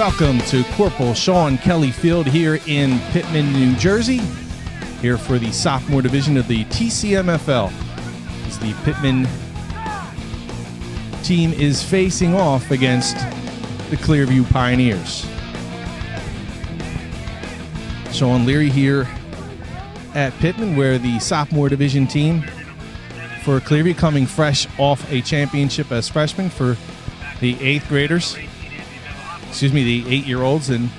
Welcome to Corporal Shawn Kelly Field here in Pitman, New Jersey, here for the sophomore division of the TCMFL. As the Pitman team is facing off against the Clearview Pioneers. Shawn Leary here at Pitman, where the sophomore division team for Clearview coming fresh off a championship as freshmen for the 8th graders. The 8-year-olds, and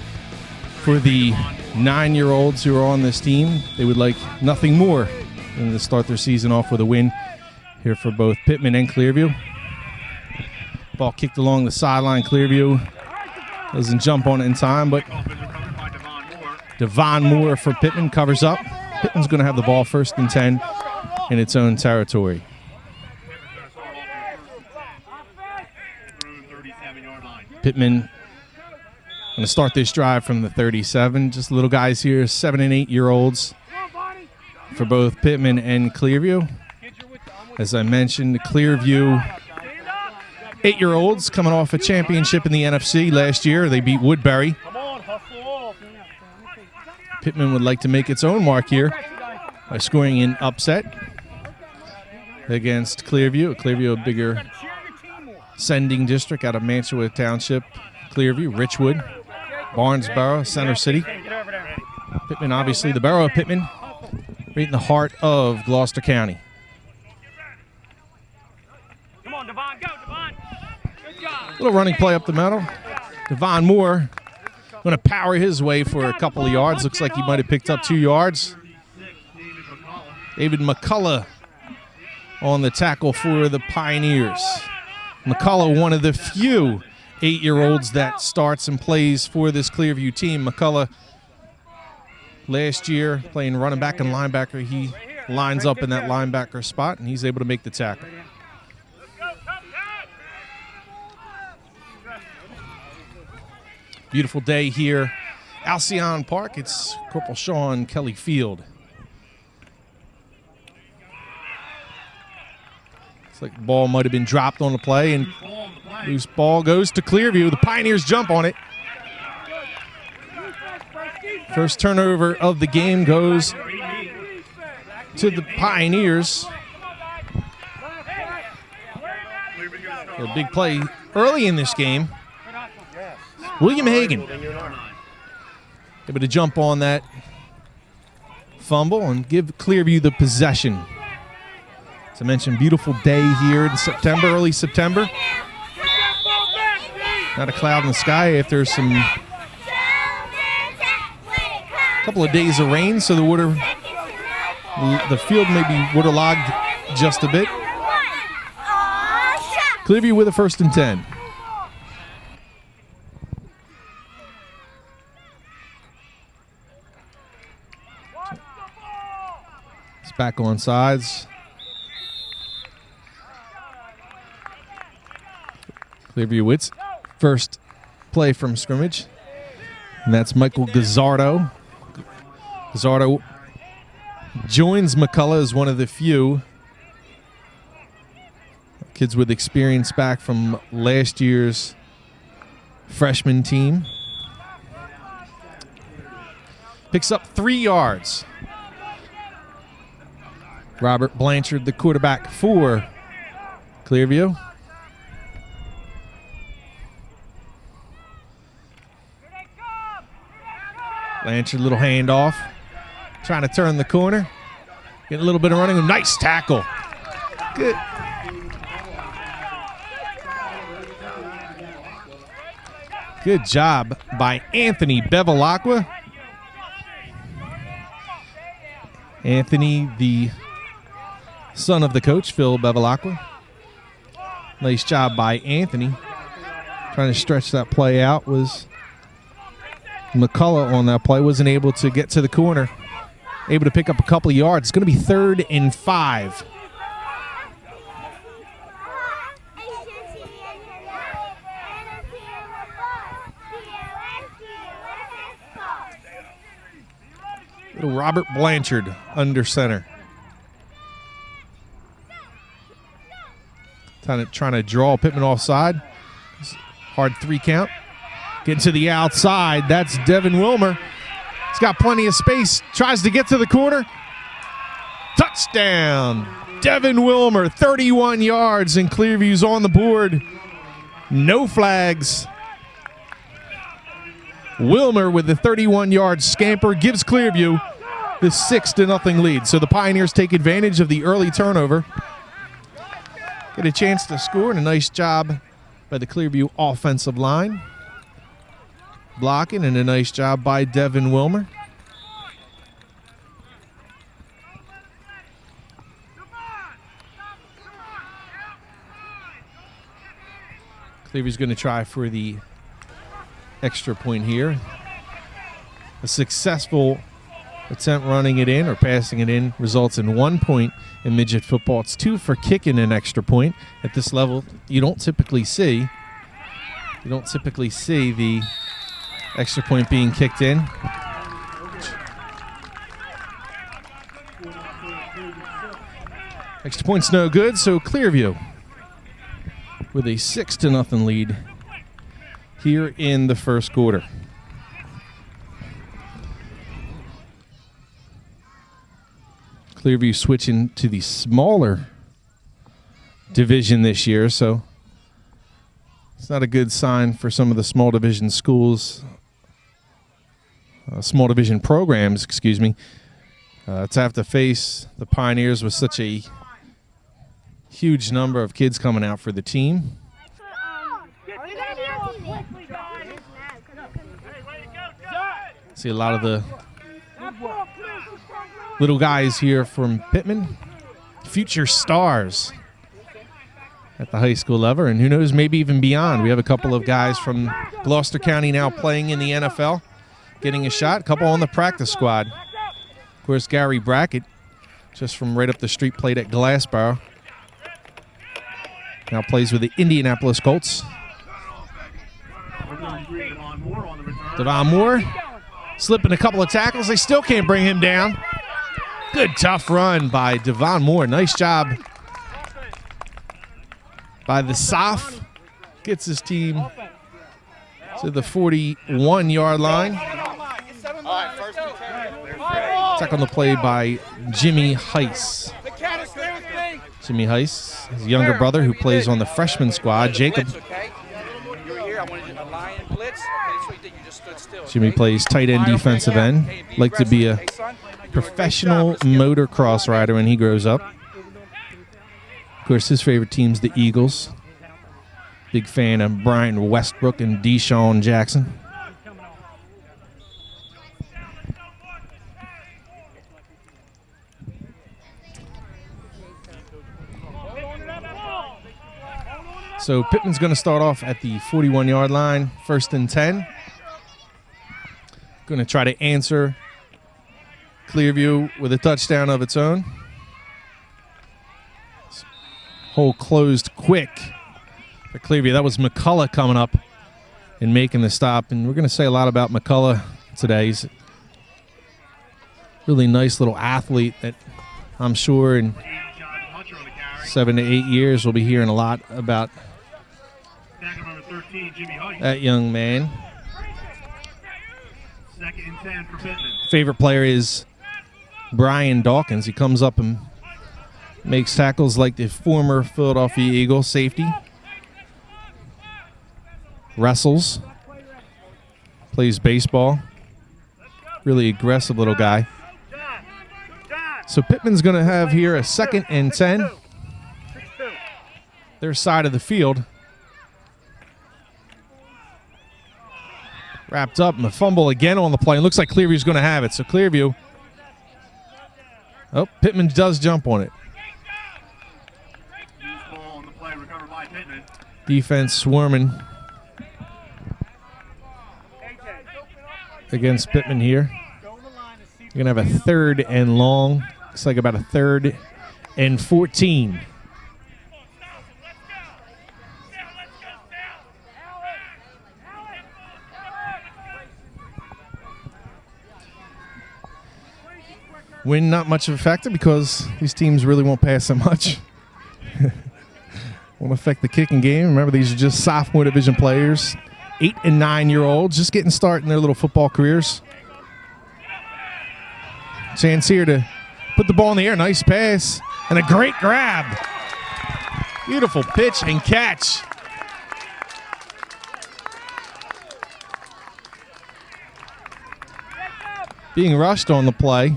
for the 9-year-olds who are on this team, they would like nothing more than to start their season off with a win here for both Pitman and Clearview. Ball kicked along the sideline. Clearview doesn't jump on it in time, but Devon Moore for Pitman covers up. Pitman's going to have the ball 1st and 10 in its own territory. Pitman going to start this drive from the 37. Just little guys here, 7 and 8-year-olds for both Pitman and Clearview. As I mentioned, Clearview 8-year-olds coming off a championship in the NFC last year. They beat Woodbury. Pitman would like to make its own mark here by scoring an upset against Clearview. Clearview, a bigger sending district out of Mantua Township. Clearview, Richwood, Barnesboro, Center City. Pitman, obviously the borough of Pitman, right in the heart of Gloucester County. Come on, Devon, go, Devon. Good job. Little running play up the middle. Devon Moore going to power his way for a couple of yards. Looks like he might have picked up 2 yards. David McCullough on the tackle for the Pioneers. McCullough, one of the few 8-year-olds that starts and plays for this Clearview team. McCullough, last year, playing running back and linebacker, he lines up in that linebacker spot, and he's able to make the tackle. Beautiful day here, Alcyon Park. It's Corporal Shawn Kelly Field. Looks like the ball might have been dropped on the play, and loose ball goes to Clearview. The Pioneers jump on it. First turnover of the game goes to the Pioneers. A big play early in this game. William Hagan able to jump on that fumble and give Clearview the possession. As I mentioned, beautiful day here in September, early September. Not a cloud in the sky after some couple of days of rain, so the field may be waterlogged just a bit. Clearview with a 1st and 10. It's back on sides. Clearview Wits. First play from scrimmage, and that's Michael Gazzardo. Gazzardo joins McCullough as one of the few kids with experience back from last year's freshman team. Picks up 3 yards. Robert Blanchard, the quarterback for Clearview. Blanchard, little handoff. Trying to turn the corner. Get a little bit of running. Nice tackle. Good. Good job by Anthony Bevilacqua. Anthony, the son of the coach, Phil Bevilacqua. Nice job by Anthony. Trying to stretch that play out was McCullough on that play. Wasn't able to get to the corner. Able to pick up a couple of yards. It's going to be 3rd and 5. Little Robert Blanchard under center. Trying to draw Pitman offside. Hard 3 count. Getting to the outside. That's Devin Wilmer. He's got plenty of space. Tries to get to the corner. Touchdown. Devin Wilmer, 31 yards, and Clearview's on the board. No flags. Wilmer with the 31-yard scamper gives Clearview the 6-0 lead. So the Pioneers take advantage of the early turnover. Get a chance to score, and a nice job by the Clearview offensive line. Blocking, and a nice job by Devin Wilmer. Clearview's going to try for the extra point here. A successful attempt running it in or passing it in results in 1 point in midget football. It's 2 for kicking an extra point. At this level, you don't typically see the extra point being kicked in. Extra point's no good, so Clearview with a 6-0 lead here in the first quarter. Clearview switching to the smaller division this year, so it's not a good sign for some of the small division schools, small division programs, excuse me, to have to face the Pioneers with such a huge number of kids coming out for the team. See a lot of the little guys here from Pitman, future stars at the high school level, and who knows, maybe even beyond. We have a couple of guys from Gloucester County now playing in the NFL, getting a shot, a couple on the practice squad. Of course, Gary Brackett, just from right up the street, played at Glassboro. Now plays with the Indianapolis Colts. Devon Moore slipping a couple of tackles. They still can't bring him down. Good tough run by Devon Moore. Nice job by the Soph. Gets his team to the 41-yard line. Attack on the play by Jimmy Heiss. Jimmy Heiss, his younger brother, who plays on the freshman squad, Jacob. Jimmy plays tight end, defensive end. Like to be a professional motocross rider when he grows up. Of course, his favorite team's the Eagles. Big fan of Brian Westbrook and Deshaun Jackson. So Pittman's going to start off at the 41-yard line, 1st and 10. Going to try to answer Clearview with a touchdown of its own. Hole closed quick for Clearview. That was McCullough coming up and making the stop. And we're going to say a lot about McCullough today. He's a really nice little athlete that I'm sure in 7 to 8 years we'll be hearing a lot about that young man. 2nd and 10 for Pitman. Favorite player is Brian Dawkins. He comes up and makes tackles like the former Philadelphia Eagle safety. Wrestles. Plays baseball. Really aggressive little guy. So Pittman's going to have here a 2nd and 10. Their side of the field. Wrapped up and a fumble again on the play. It looks like Clearview's going to have it. So Clearview. Oh, Pittman does jump on it. Defense swarming against Pitman here. You're going to have a 3rd and long. Looks like about a 3rd and 14. Win not much of a factor because these teams really won't pass so much. Won't affect the kicking game. Remember, these are just sophomore division players 8 and 9-year-olds just getting started in their little football careers. Chance here to put the ball in the air. Nice pass and a great grab. Beautiful pitch and catch. Being rushed on the play.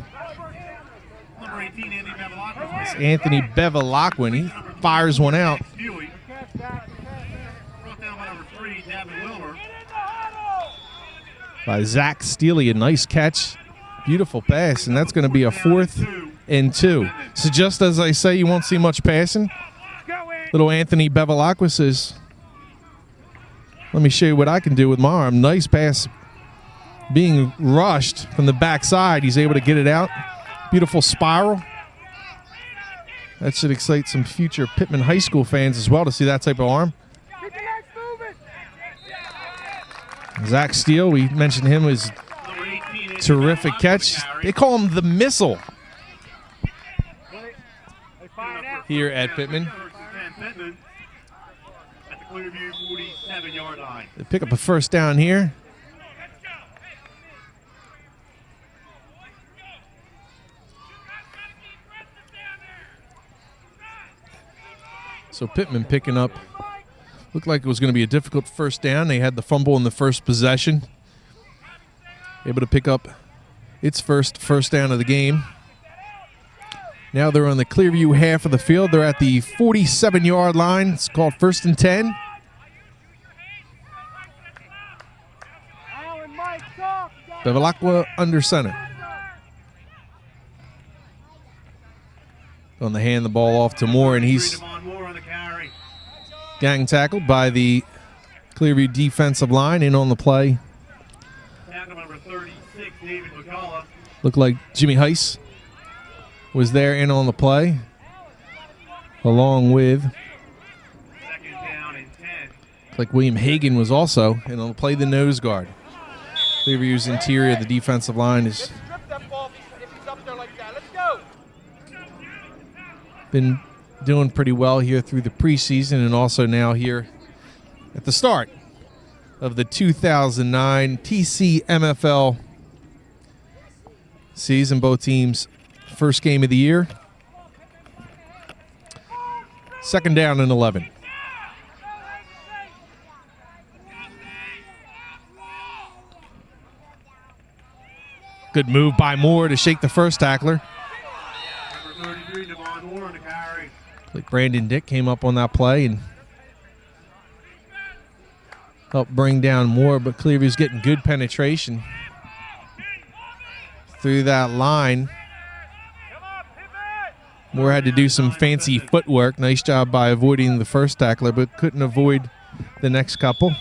It's Anthony Bevilacqua. He fires one out. By Zach Steely, a nice catch. Beautiful pass, and that's going to be a 4th and 2. So just as I say, you won't see much passing. Little Anthony Bevilacqua says, let me show you what I can do with my arm. Nice pass. Being rushed from the backside, he's able to get it out. Beautiful spiral. That should excite some future Pitman High School fans as well to see that type of arm. Zach Steele, we mentioned him as terrific catch. They call him the missile here at Pitman. At the Clearview 47-yard line. They pick up a first down here. So Pitman picking up. Looked like it was going to be a difficult first down. They had the fumble in the first possession. Able to pick up its first down of the game. Now they're on the Clearview half of the field. They're at the 47-yard line. It's called 1st and 10. Bevilacqua under center. On the hand the ball off to Moore, and he's gang tackled by the Clearview defensive line. In on the play. Tackle number 36, David McCullough. Looked like Jimmy Heiss was there in on the play, along with Second down and 10. like William Hagan was also in on the play, the nose guard. Clearview's interior, the defensive line is been doing pretty well here through the preseason and also now here at the start of the 2009 TCMFL season. Both teams' first game of the year. 2nd down and 11. Good move by Moore to shake the first tackler. Number 33, Devon Moore on the carry. Like Brandon Dick came up on that play and helped bring down Moore, but Clearview's getting good penetration through that line. Moore had to do some fancy footwork. Nice job by avoiding the first tackler, but couldn't avoid the next couple.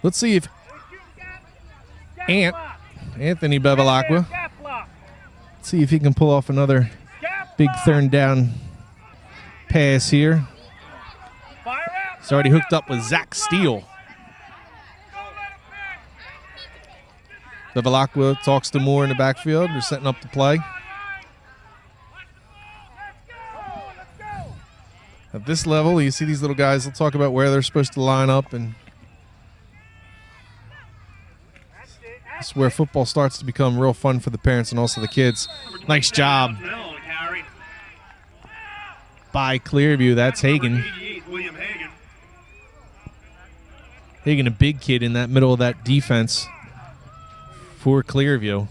Let's see if Anthony Bevilacqua, see if he can pull off another big 3rd down pass here. He's already hooked up with Zach Steele. Bevilacqua talks to Moore in the backfield. They're setting up the play. At this level, you see these little guys, they'll talk about where they're supposed to line up, and it's where football starts to become real fun for the parents and also the kids. Nice job by Clearview. That's Hagan. Hagan, a big kid in that middle of that defense for Clearview.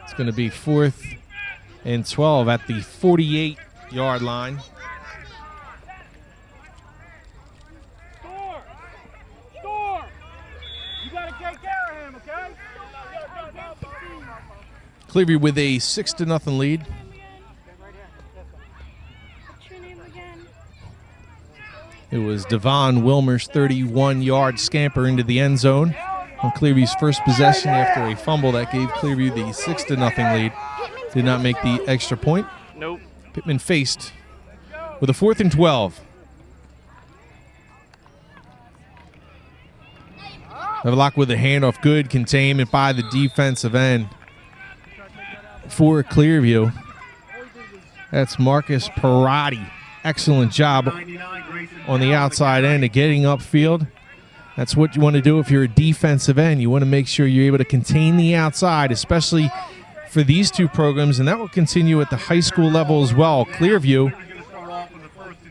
It's going to be 4th and 12 at the 48-yard line. Clearview with a 6-0 lead. What's your name again? It was Devon Wilmer's 31-yard scamper into the end zone on Clearview's first possession after a fumble that gave Clearview the 6-0 lead. Did not make the extra point. Nope. Pitman faced with a 4th and 12. Bevilacqua with the handoff. Good containment by the defensive end for Clearview. That's Marcus Perotti. Excellent job on the outside end of getting upfield. That's what you want to do if you're a defensive end. You want to make sure you're able to contain the outside, especially for these two programs, and that will continue at the high school level as well. Clearview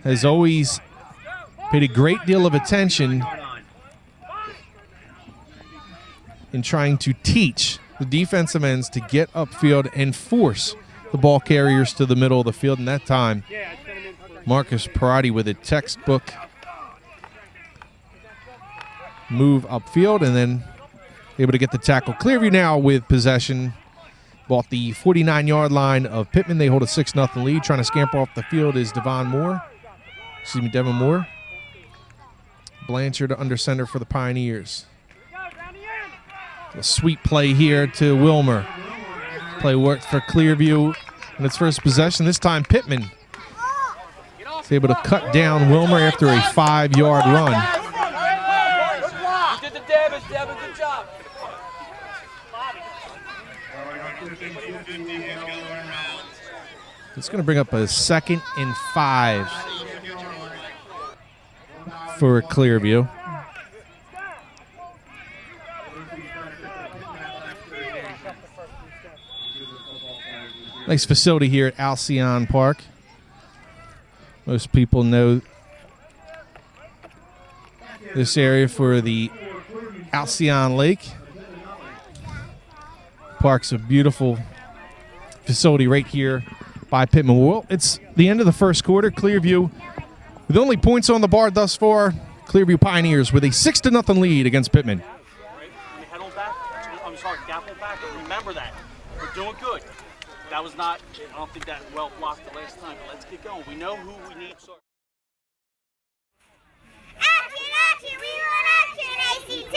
has always paid a great deal of attention in trying to teach the defensive ends to get upfield and force the ball carriers to the middle of the field. And that time, Marcus Perotti with a textbook move upfield and then able to get the tackle. Clearview now with possession. Bought the 49-yard line of Pitman. They hold a 6-0 lead. Trying to scamper off the field is Devon Moore. Blanchard under center for the Pioneers. A sweet play here to Wilmer. Play worked for Clearview in its first possession. This time Pitman is able to cut down Wilmer after a 5-yard run. You did the damage, Devin. Good job. It's going to bring up a 2nd and 5 for Clearview. Nice facility here at Alcyon Park. Most people know this area for the Alcyon Lake. Park's a beautiful facility right here by Pitman. Well, it's the end of the first quarter. Clearview, with only points on the board thus far, Clearview Pioneers with a 6-0 lead against Pitman. Head on back. I'm sorry, gap on back. Remember that. We're doing good. That was not, I don't think that well blocked the last time, but let's get going. We know who we need. Action, action, we want action, ACT!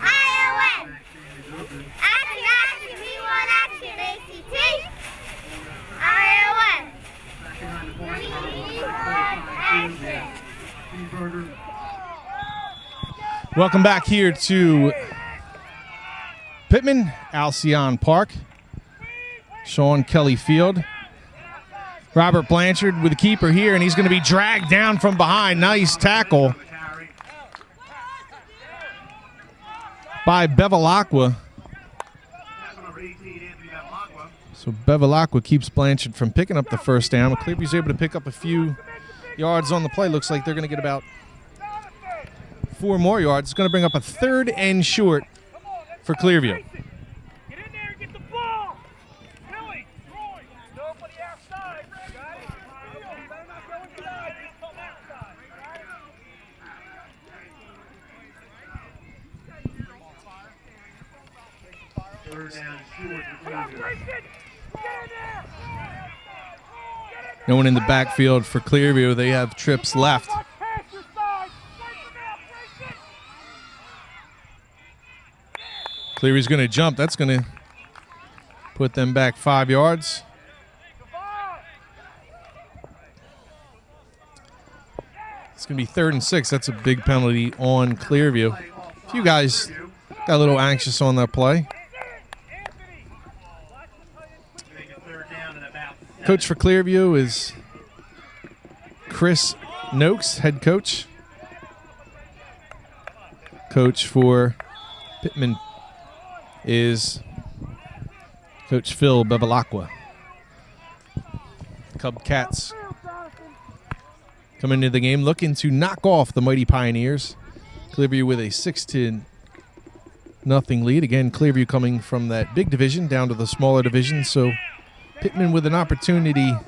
ION! Action, action, we want action, ACT! ION! We want action! Welcome back here to Pitman, Alcyon Park. Shawn Kelly Field. Robert Blanchard with the keeper here, and he's going to be dragged down from behind. Nice tackle by Bevilacqua. So Bevilacqua keeps Blanchard from picking up the first down. Clearview's able to pick up a few yards on the play. Looks like they're going to get about 4 more yards. It's going to bring up a 3rd and short for Clearview. No one in the backfield for Clearview. They have trips left. Clearview's going to jump. That's going to put them back 5 yards. It's going to be 3rd and 6. That's a big penalty on Clearview. A few guys got a little anxious on that play. Coach for Clearview is Chris Noakes, head coach. Coach for Pitman is Coach Phil Bevilacqua. Cub Cats coming into the game looking to knock off the mighty Pioneers. Clearview with a 6-0 lead. Again, Clearview coming from that big division down to the smaller division, so Pitman with an opportunity to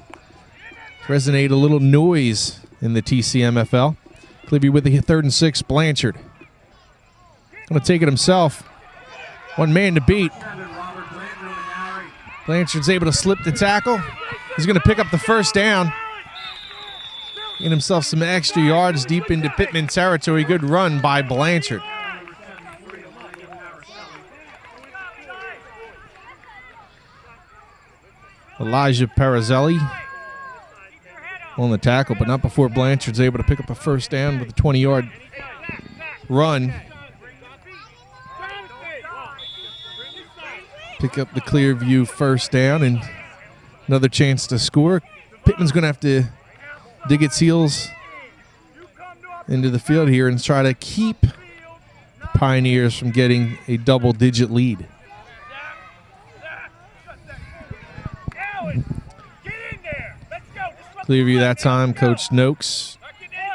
resonate a little noise in the TCMFL. Clearview with the 3rd and 6. Blanchard going to take it himself. One man to beat. Blanchard's able to slip the tackle. He's going to pick up the first down. Get himself some extra yards deep into Pitman territory. Good run by Blanchard. Elijah Parazzelli on the tackle, but not before Blanchard's able to pick up a first down with a 20-yard run. pick up the Clearview first down and another chance to score. Pitman's going to have to dig its heels into the field here and try to keep the Pioneers from getting a double-digit lead. Clearview that time, Coach Noakes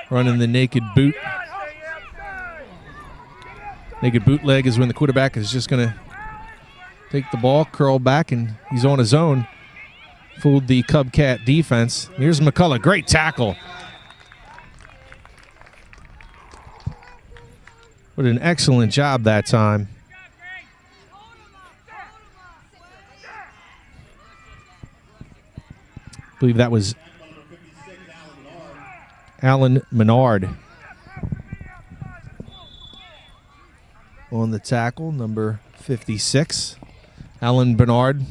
running the naked boot. Naked bootleg is when the quarterback is just going to take the ball, curl back, and he's on his own. Fooled the Cubcat defense. Here's McCullough, great tackle. What an excellent job that time. I believe that was Alan Menard on the tackle, number 56. Alan Bernard.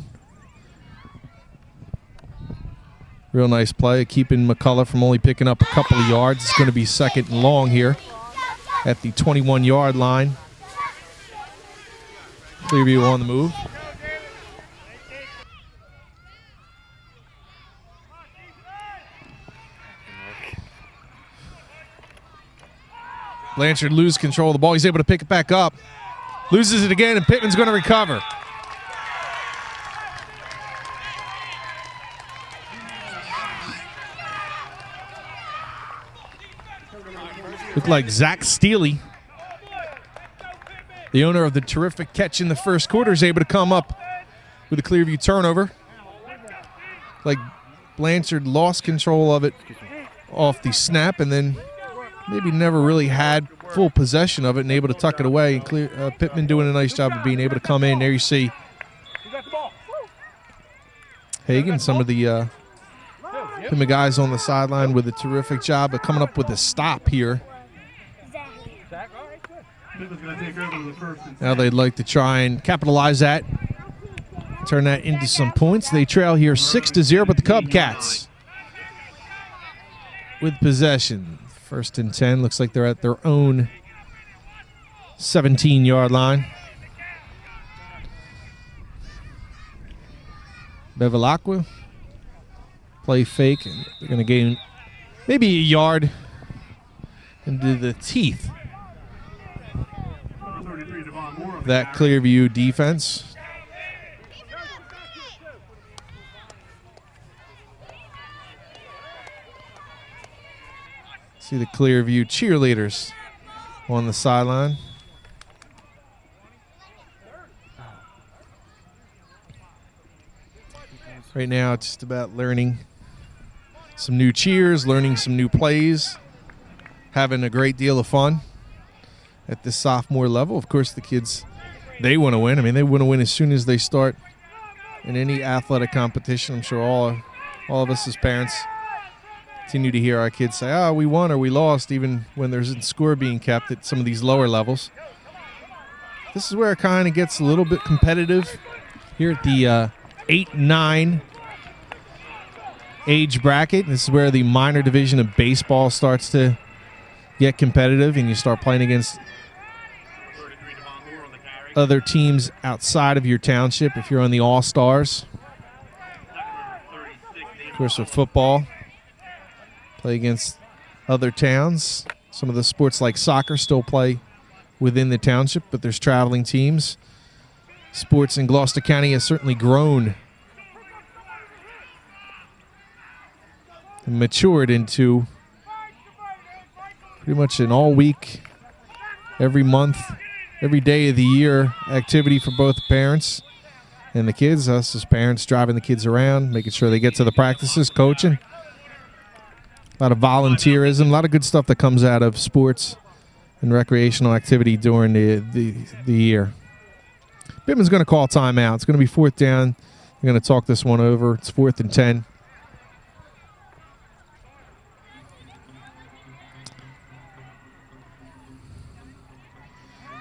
Real nice play, keeping McCullough from only picking up a couple of yards. It's going to be second and long here at the 21-yard line. Clearview on the move. Blanchard loses control of the ball. He's able to pick it back up. Loses it again, and Pitman's going to recover. Looked like Zach Steely, the owner of the terrific catch in the first quarter, is able to come up with a Clearview turnover. Like Blanchard lost control of it off the snap and then maybe never really had full possession of it and able to tuck it away. And Pitman doing a nice job of being able to come in. There you see Hagan, some of the Pitman guys on the sideline with a terrific job of coming up with a stop here. Now they'd like to try and capitalize that, turn that into some points. They trail here 6-0, but the Cubcats with possession. First and 10, looks like they're at their own 17-yard line. Bevilacqua, play fake, and they're going to gain maybe a yard into the teeth that Clearview defense. See the Clearview cheerleaders on the sideline. Right now it's just about learning some new cheers, learning some new plays, having a great deal of fun at the sophomore level. Of course, the kids, they want to win. I mean, they want to win as soon as they start in any athletic competition. I'm sure all of us as parents continue to hear our kids say, oh, we won or we lost, even when there's a score being kept at some of these lower levels. This is where it kind of gets a little bit competitive here at the 8-9 age bracket. This is where the minor division of baseball starts to get competitive, and you start playing against other teams outside of your township if you're on the All-Stars. Of course, with football, play against other towns. Some of the sports like soccer still play within the township, but there's traveling teams. Sports in Gloucester County has certainly grown and matured into pretty much an all-week, every month, every day of the year activity for both the parents and the kids. Us as parents driving the kids around, making sure they get to the practices, coaching. A lot of volunteerism, a lot of good stuff that comes out of sports and recreational activity during the year. Pitman's going to call timeout. It's going to be fourth down. We're going to talk this one over. It's 4th and 10.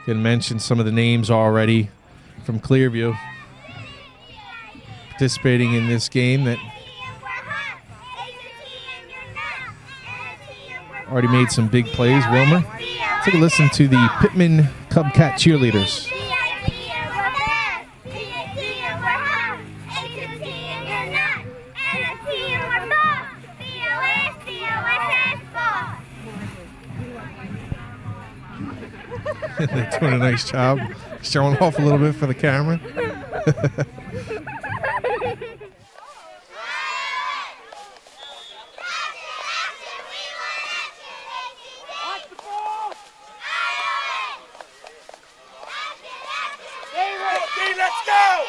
Can mention some of the names already from Clearview participating in this game that already made some big plays. Wilmer, take a listen to the Pitman Cubcat cheerleaders. They're doing a nice job showing off a little bit for the camera. Let's go!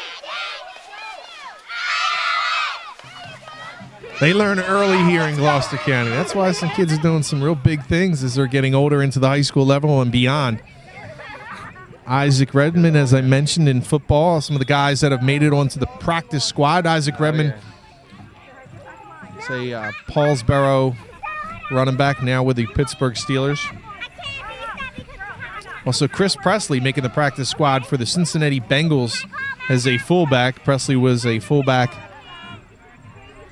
They learn early here in Gloucester County. That's why some kids are doing some real big things as they're getting older into the high school level and beyond. Isaac Redmond, as I mentioned, in football, some of the guys that have made it onto the practice squad. Isaac Redmond, say Paulsboro running back now with the Pittsburgh Steelers. Also, Chris Presley making the practice squad for the Cincinnati Bengals as a fullback. Presley was a fullback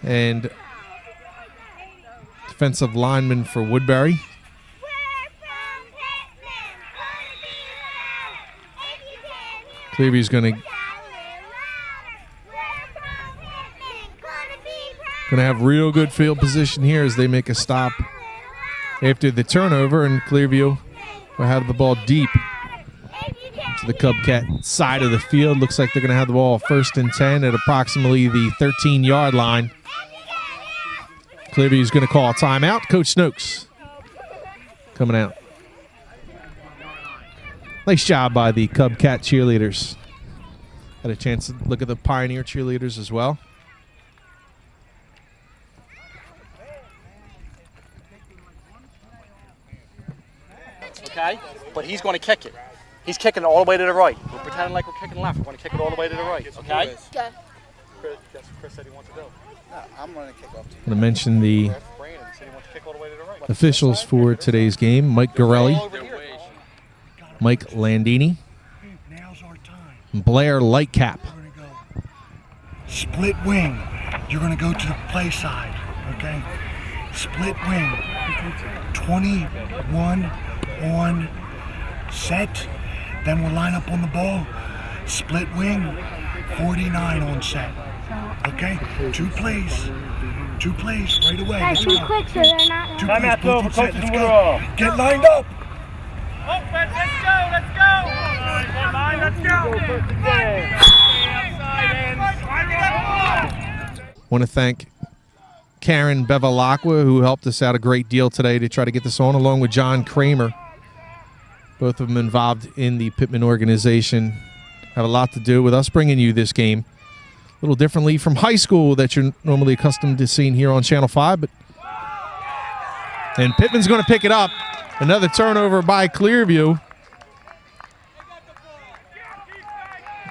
and defensive lineman for Woodbury. Clearview's going to have real good field position here as they make a stop after the turnover, and Clearview will have the ball deep to the Cubcat side of the field. Looks like they're going to have the ball 1st and 10 at approximately the 13-yard line. Clearview's going to call a timeout. Coach Snokes coming out. Nice job by the Cubcat cheerleaders. Had a chance to look at the Pioneer cheerleaders as well. Okay, but he's going to kick it. He's kicking it all the way to the right. We're pretending like we're kicking left. We're going to kick it all the way to the right, okay? Okay. Chris said he wants to go. I'm going to kick off. I'm going to mention the Brandon said he wants to kick all the way to the right. officials for today's game. Mike Gorelli, Mike Landini, Now's our time. Blair Lightcap. We're going to go split wing. You're going to go to the play side, okay? Split wing. 21 on set. Then we'll line up on the ball. Split wing. 49 on set. Okay? Two plays right away. Guys, be quick so they're not. Two plays, both on set. Let's go. Get lined up. Let's go! Want to thank Karen Bevilacqua, who helped us out a great deal today to try to get this on, along with John Kramer. Both of them involved in the Pitman organization. Have a lot to do with us bringing you this game. A little differently from high school that you're normally accustomed to seeing here on Channel 5. And Pitman's going to pick it up. Another turnover by Clearview.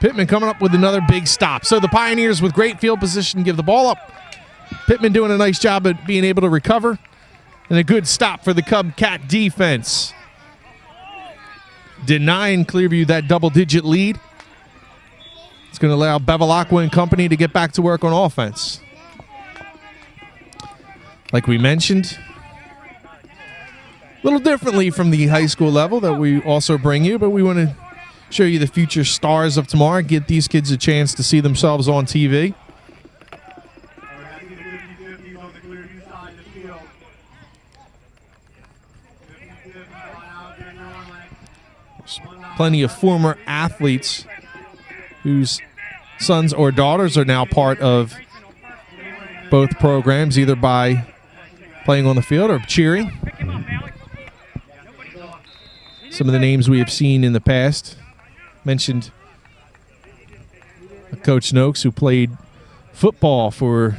Pitman coming up with another big stop. So the Pioneers with great field position give the ball up. Pitman doing a nice job at being able to recover. And a good stop for the Cubcat defense. Denying Clearview that double-digit lead. It's going to allow Bevilacqua and company to get back to work on offense. Like we mentioned, a little differently from the high school level that we also bring you, but we want to show you the future stars of tomorrow, get these kids a chance to see themselves on TV. There's plenty of former athletes whose sons or daughters are now part of both programs, either by playing on the field or cheering. Some of the names we have seen in the past. Mentioned Coach Noakes, who played football for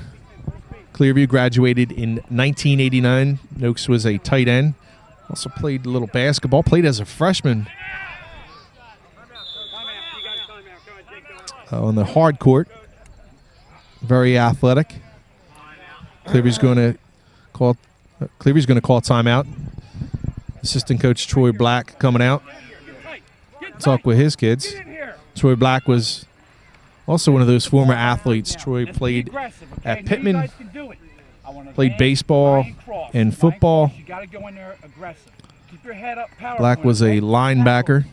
Clearview, graduated in 1989. Noakes was a tight end. Also played a little basketball, played as a freshman on the hard court. Very athletic. Clearview's going to call timeout. Assistant coach Troy Black coming out. Talk with his kids. Troy Black was also one of those former athletes. Troy played at Pitman, played baseball and football. Black was a linebacker.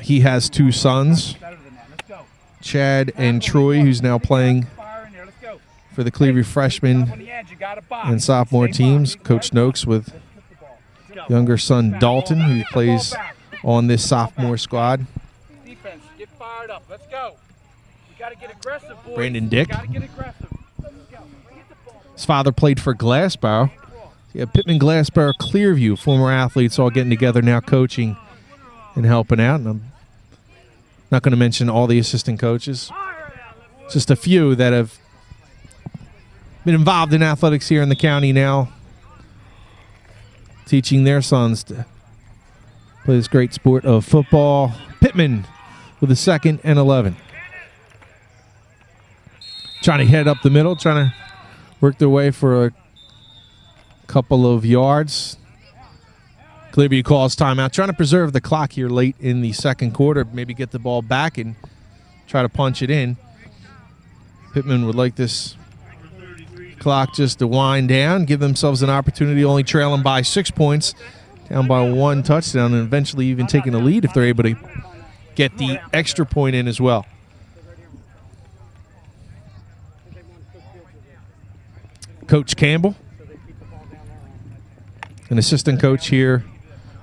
He has two sons, Chad and Troy, who's now playing for the Clearview freshman and sophomore teams. Coach Noakes with younger son Dalton, who plays on this sophomore squad. Defense, get fired up. Let's go. We got to get aggressive, boys. Brandon Dick. Got to get aggressive. Let's go. His father played for Glassboro. Yeah, Pitman, Glassboro, Clearview, former athletes all getting together now, coaching and helping out. And I'm not going to mention all the assistant coaches. Just a few that have been involved in athletics here in the county now, teaching their sons to play this great sport of football. Pitman with a 2nd and 11. Trying to head up the middle, trying to work their way for a couple of yards. Clearview calls timeout, trying to preserve the clock here late in the second quarter, maybe get the ball back and try to punch it in. Pitman would like this clock just to wind down, give themselves an opportunity, only trailing by 6 points, down by 1 touchdown, and eventually even taking a lead if they're able to get the extra point in as well. Coach Campbell, an assistant coach here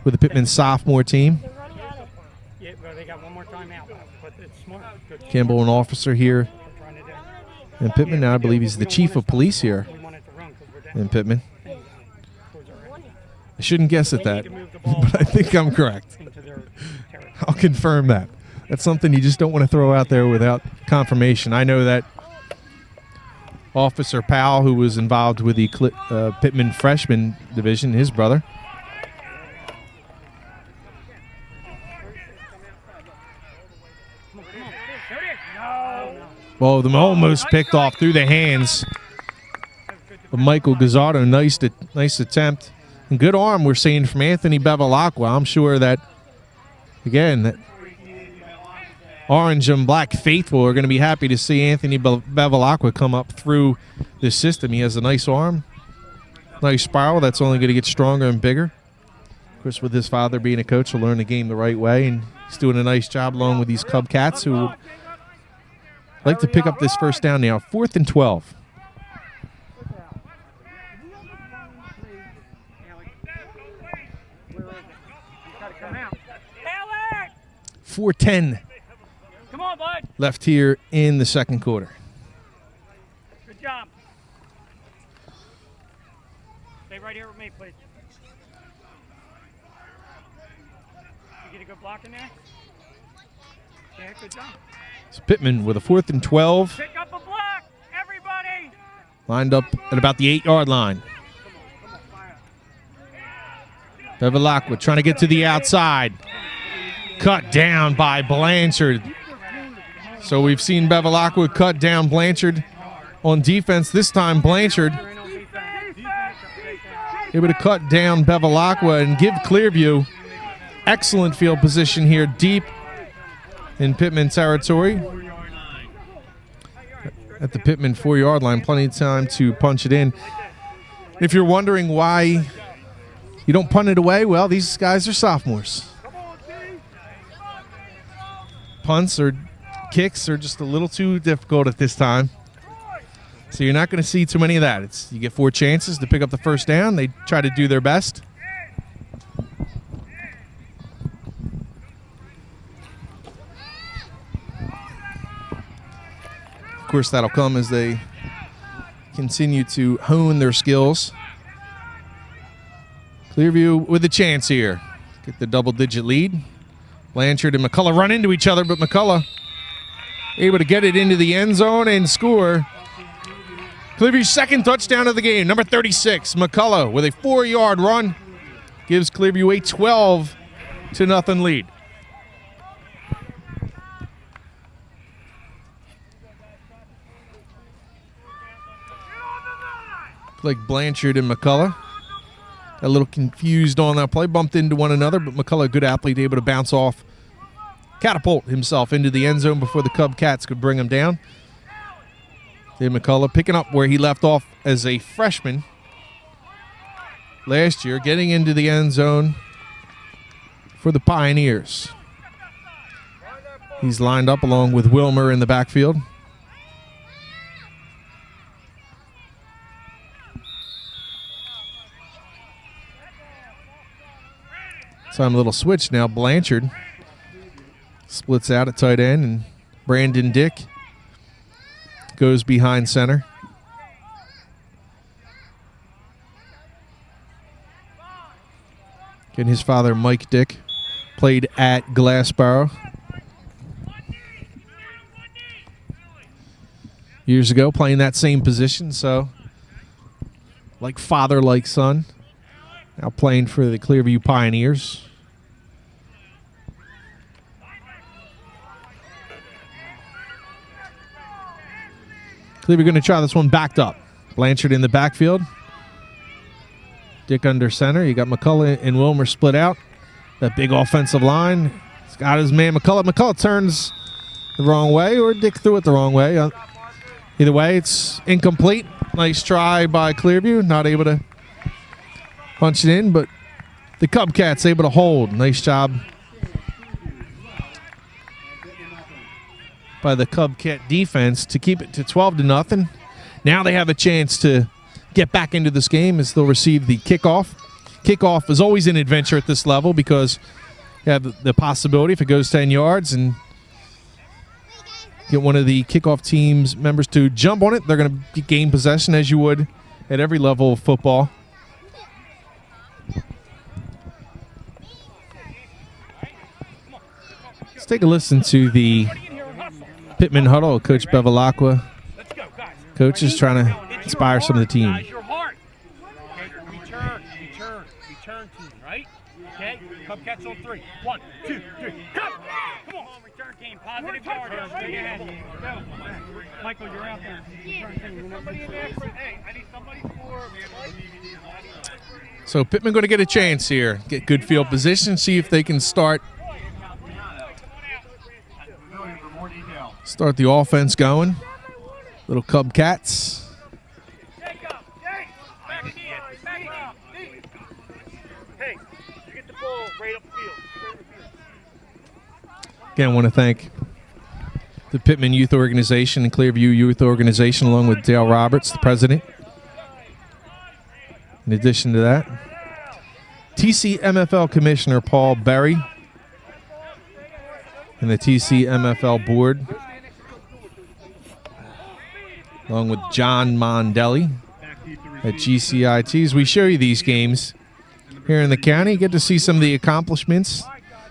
with the Pitman sophomore team. Yeah, well, they got one more timeout, but it's smart. Good. Campbell, an officer here in Pitman. Now I believe he's the chief of police here in Pitman. I shouldn't guess at that, but I think I'm correct. I'll confirm that. That's something you just don't want to throw out there without confirmation. I know that Officer Powell, who was involved with the Pitman freshman division, his brother. Well, the almost picked off through the hands of Michael Gazzardo. Nice attempt. And good arm we're seeing from Anthony Bevilacqua. I'm sure that, again, that orange and black faithful are going to be happy to see Anthony Bevilacqua come up through this system. He has a nice arm, nice spiral that's only going to get stronger and bigger. Of course, with his father being a coach, he'll learn the game the right way, and he's doing a nice job along with these Cub Cats who would like to pick up this first down now. 4th and 12. .410 Come on, bud. left here in the second quarter. Good job. Stay right here with me, please. You get a good block in there? Yeah, good job. It's Pitman with a 4th and 12. Pick up a block, everybody. Lined up at about the 8-yard line. Bevilacqua trying to get to the outside. Cut down by Blanchard. So we've seen Bevilacqua cut down Blanchard on defense. This time Blanchard able to cut down Bevilacqua and give Clearview excellent field position here deep in Pitman territory. At the Pitman 4-yard line, plenty of time to punch it in. If you're wondering why you don't punt it away, well, these guys are sophomores. Punts or kicks are just a little too difficult at this time. So you're not going to see too many of that. You get 4 chances to pick up the first down. They try to do their best. Of course, that'll come as they continue to hone their skills. Clearview with a chance here. Get the double-digit lead. Blanchard and McCullough run into each other, but McCullough able to get it into the end zone and score. Clearview's second touchdown of the game, number 36. McCullough with a 4-yard run gives Clearview a 12-0 lead. Like Blanchard and McCullough. A little confused on that play, bumped into one another, but McCullough, good athlete, able to bounce off, catapult himself into the end zone before the Cub Cats could bring him down. Then McCullough picking up where he left off as a freshman last year, getting into the end zone for the Pioneers. He's lined up along with Wilmer in the backfield. So I'm a little switch now. Blanchard splits out at tight end, and Brandon Dick goes behind center. And his father, Mike Dick, played at Glassboro years ago, playing that same position. So, like father, like son. Now playing for the Clearview Pioneers. Clearview going to try this one backed up. Blanchard in the backfield. Dick under center. You got McCullough and Wilmer split out. That big offensive line. He's got his man McCullough. McCullough turns the wrong way, or Dick threw it the wrong way. Either way, it's incomplete. Nice try by Clearview. Not able to punch it in, but the Cubcats able to hold. Nice job by the Cubcat defense to keep it to 12-0. Now they have a chance to get back into this game as they'll receive the kickoff. Kickoff is always an adventure at this level because you have the possibility, if it goes 10 yards and get one of the kickoff team's members to jump on it, they're going to gain possession as you would at every level of football. Let's take a listen to the Pitman huddle. Coach Bevilacqua. Coach is trying to inspire some of the team. Your heart. Okay, return team, right? Okay, Cubcats on 3. 1, 2, 3, come! Come on, return team, positive yardage. Stay ahead. Go. Michael, you're out there. Return team. Somebody in there. Hey, I need somebody for. So Pitman going to get a chance here. Get good field position, see if they can start the offense going. Little Cubcats. Hey, you get the ball right up field. Again, I want to thank the Pitman Youth Organization and Clearview Youth Organization, along with Dale Roberts, the president. In addition to that, TCMFL Commissioner Paul Berry and the TCMFL Board, along with John Mondelli at GCITs. We show you these games here in the county. You get to see some of the accomplishments,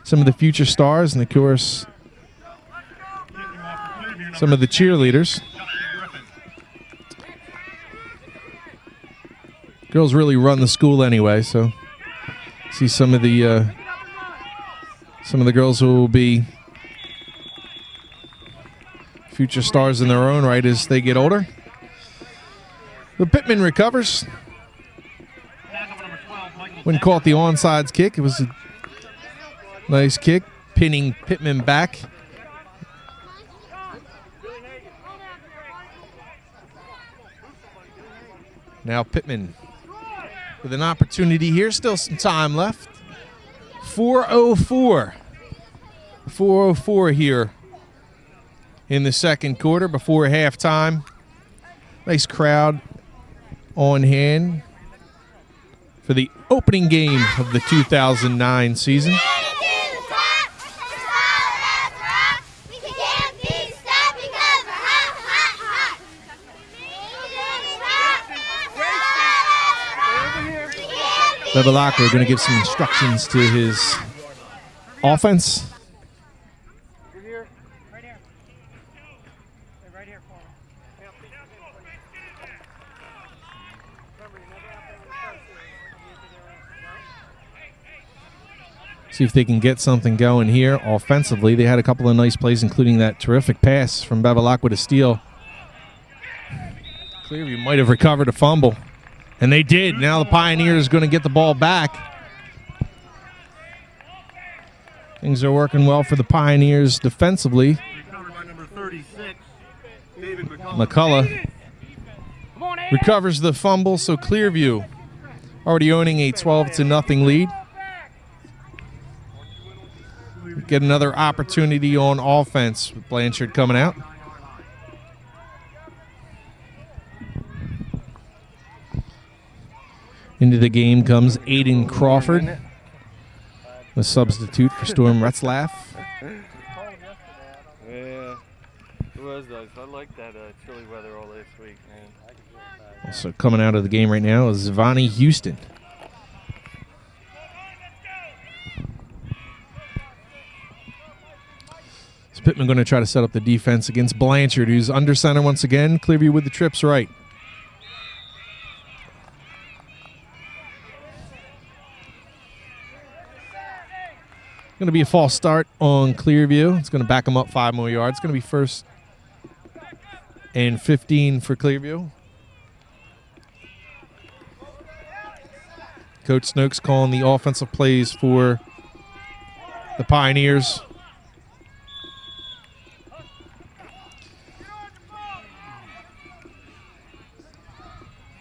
some of the future stars, and of course, some of the cheerleaders. Girls really run the school anyway, so see some of the girls who will be future stars in their own right as they get older. But Pitman recovers. When caught the onside kick, it was a nice kick, pinning Pitman back. Now Pitman with an opportunity here. Still some time left. 4:04. 4:04 here in the second quarter before halftime. Nice crowd on hand for the opening game of the 2009 season. Bevilacqua going to give some instructions to his offense. See if they can get something going here offensively. They had a couple of nice plays, including that terrific pass from Bevilacqua to Steele. Clearview might have recovered a fumble, and they did. Now the Pioneers going to get the ball back. Things are working well for the Pioneers defensively. McCullough recovers the fumble, so Clearview already owning a 12-0 lead. Get another opportunity on offense with Blanchard coming out. Into the game comes Aiden Crawford. A substitute for Storm Retzlaff. Yeah, it was nice. I like that chilly weather all last week, man. Also coming out of the game right now is Zvani Houston. So Pitman going to try to set up the defense against Blanchard, who's under center once again. Clearview with the trips right. Going to be a false start on Clearview. It's going to back them up 5 more yards. It's going to be 1st and 15 for Clearview. Coach Snokes calling the offensive plays for the Pioneers.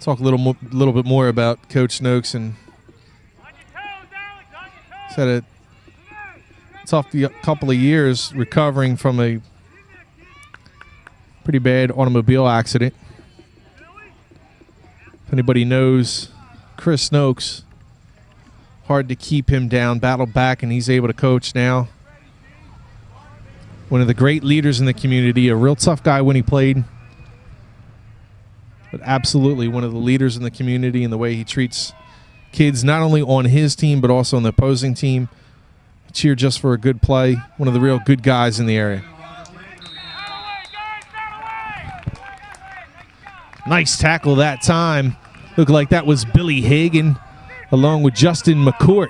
Talk a little bit more about Coach Snokes, and he's had a tough couple of years recovering from a pretty bad automobile accident. If anybody knows Chris Snokes, hard to keep him down, battled back, and he's able to coach now. One of the great leaders in the community, a real tough guy when he played, but absolutely one of the leaders in the community in the way he treats kids, not only on his team, but also on the opposing team. Cheer just for a good play. One of the real good guys in the area. Nice tackle that time. Looked like that was Billy Hagan along with Justin McCourt.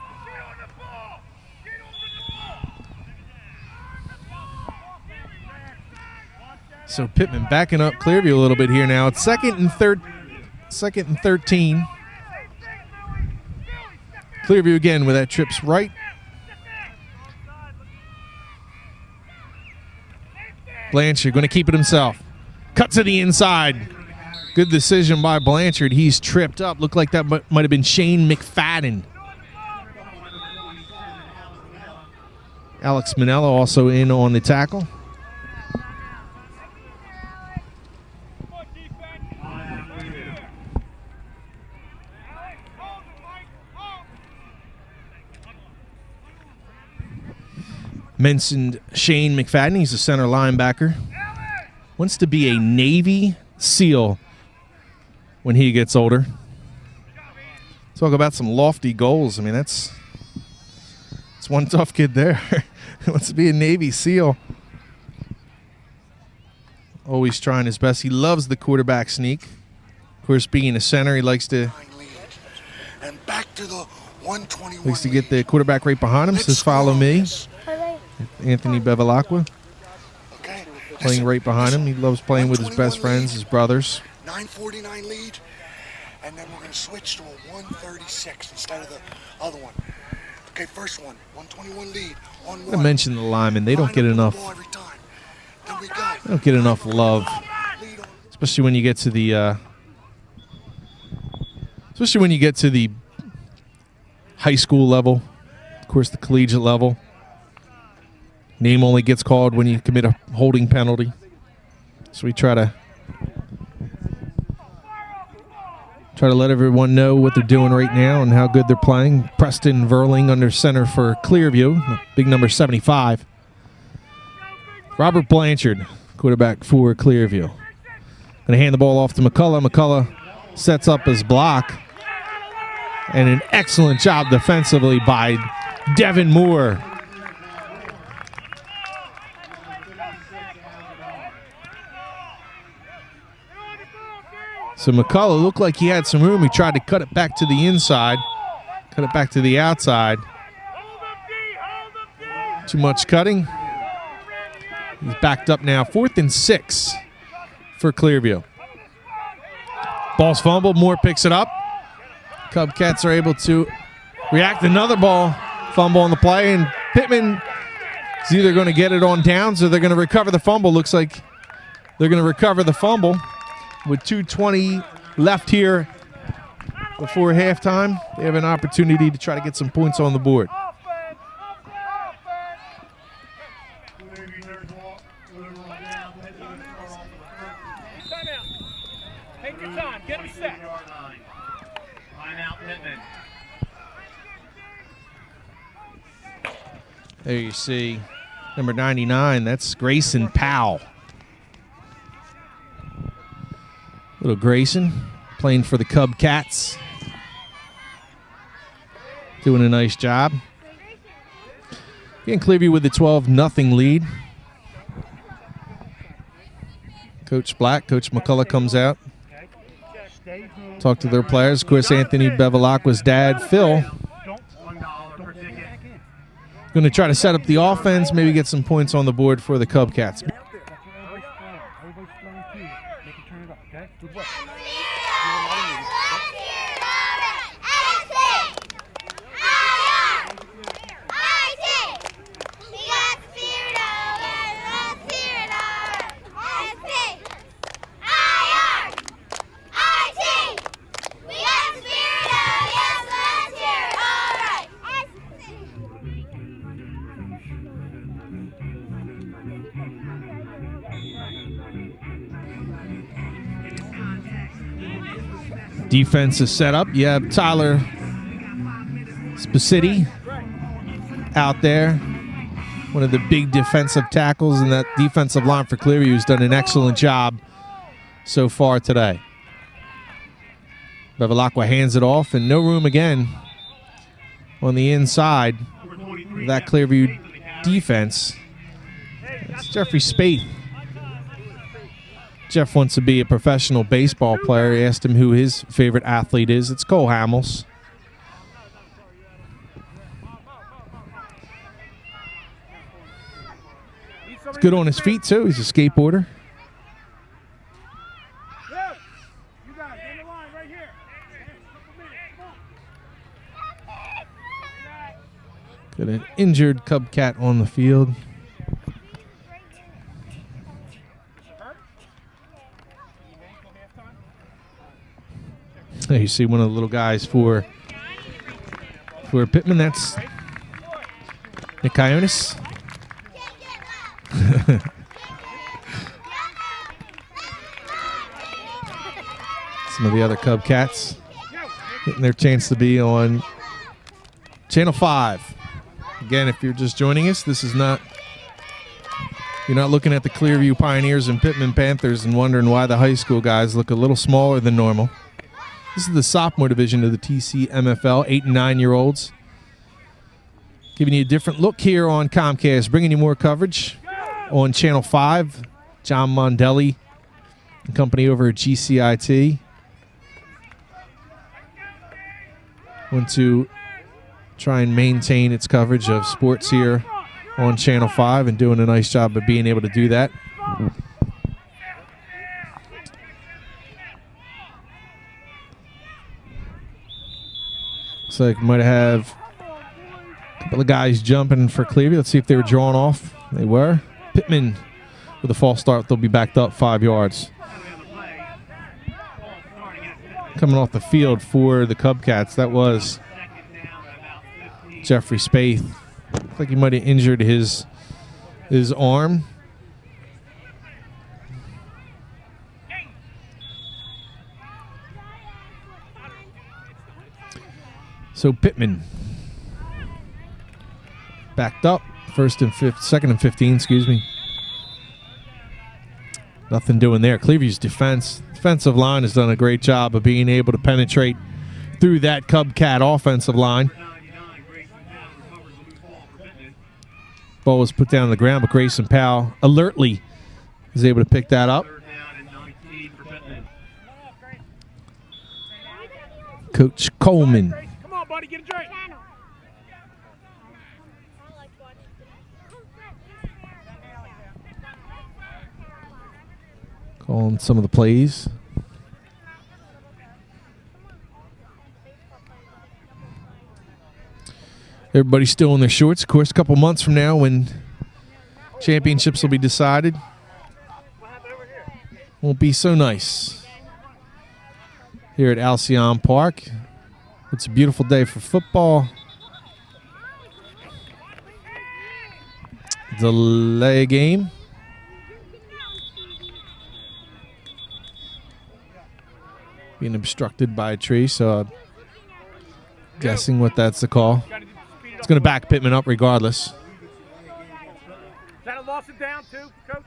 So Pitman backing up Clearview a little bit here now. It's 2nd and 13. Clearview again with that trips right. Blanchard going to keep it himself. Cut to the inside. Good decision by Blanchard. He's tripped up. Looked like that might have been Shane McFadden. Alex Manella also in on the tackle. Mentioned Shane McFadden. He's a center linebacker. Wants to be a Navy SEAL when he gets older. Talk about some lofty goals. I mean, that's one tough kid there. He wants to be a Navy SEAL. Always trying his best. He loves the quarterback sneak. Of course, being a center, he likes to get the quarterback right behind him. Says, follow me. Anthony Bevilacqua. Playing right behind him. He loves playing with his best friends, his brothers. 9:49 lead, and then we're going to switch to a 1:36 instead of the other one. Okay, first one, 121 lead on one. I mentioned the linemen. They don't get enough. They don't get enough love, especially when you get to the high school level. Of course, the collegiate level. Name only gets called when you commit a holding penalty. So we try to let everyone know what they're doing right now and how good they're playing. Preston Verling under center for Clearview, big number 75. Robert Blanchard, quarterback for Clearview. Going to hand the ball off to McCullough. McCullough sets up his block. And an excellent job defensively by Devin Moore. So McCullough looked like he had some room. He tried to cut it back to the inside, cut it back to the outside. Too much cutting. He's backed up now. 4th and 6 for Clearview. Ball's fumbled. Moore picks it up. Cubcats are able to react. Another ball fumble on the play, and Pitman is either going to get it on downs or they're going to recover the fumble. Looks like they're going to recover the fumble. With 2:20 left here before halftime, they have an opportunity to try to get some points on the board. Take your time. Get him set. Timeout, Pitman. There you see number 99. That's Grayson Powell. Little Grayson playing for the Cub Cats. Doing a nice job. Again, Clearview with the 12-0 lead. Coach Black, Coach McCullough comes out. Talk to their players. Of course, Anthony Bevilacqua's dad, Phil, going to try to set up the offense, maybe get some points on the board for the Cub Cats. Defense is set up. You have Tyler Spaciti out there, one of the big defensive tackles in that defensive line for Clearview, who's done an excellent job so far today. Bevilacqua hands it off, and no room again on the inside of that Clearview defense. It's Jeffrey Spaeth. Jeff wants to be a professional baseball player. He asked him who his favorite athlete is. It's Cole Hamels. He's good on his feet, too. He's a skateboarder. Got an injured Cub Cat on the field. You see one of the little guys for Pitman. That's Nick Kionis. Some of the other Cub Cats getting their chance to be on Channel 5. Again, if you're just joining us, you're not looking at the Clearview Pioneers and Pitman Panthers and wondering why the high school guys look a little smaller than normal. This is the sophomore division of the TCMFL, 8- and 9-year-olds. Giving you a different look here on Comcast, bringing you more coverage on Channel 5. John Mondelli and company over at GCIT. Want to try and maintain its coverage of sports here on Channel 5 and doing a nice job of being able to do that. Looks like might have a couple of guys jumping for Clearview. Let's see if they were drawn off. They were. Pitman with a false start. They'll be backed up 5 yards. Coming off the field for the Cub Cats, that was Jeffrey Spaeth. Looks like he might have injured his arm. So Pitman backed up, second and 15, excuse me. Nothing doing there. Clearview's defensive line has done a great job of being able to penetrate through that Cub Cat offensive line. Ball was put down on the ground, but Grayson Powell alertly is able to pick that up. Coach Coleman. Come on, buddy, get a drink. Calling some of the plays. Everybody's still in their shorts. Of course, a couple months from now when championships will be decided, won't be so nice here at Alcyon Park. It's a beautiful day for football. Delay game. Being obstructed by a tree, so I'm guessing what that's the call. It's going to back Pitman up regardless. Floss it down too, Coach.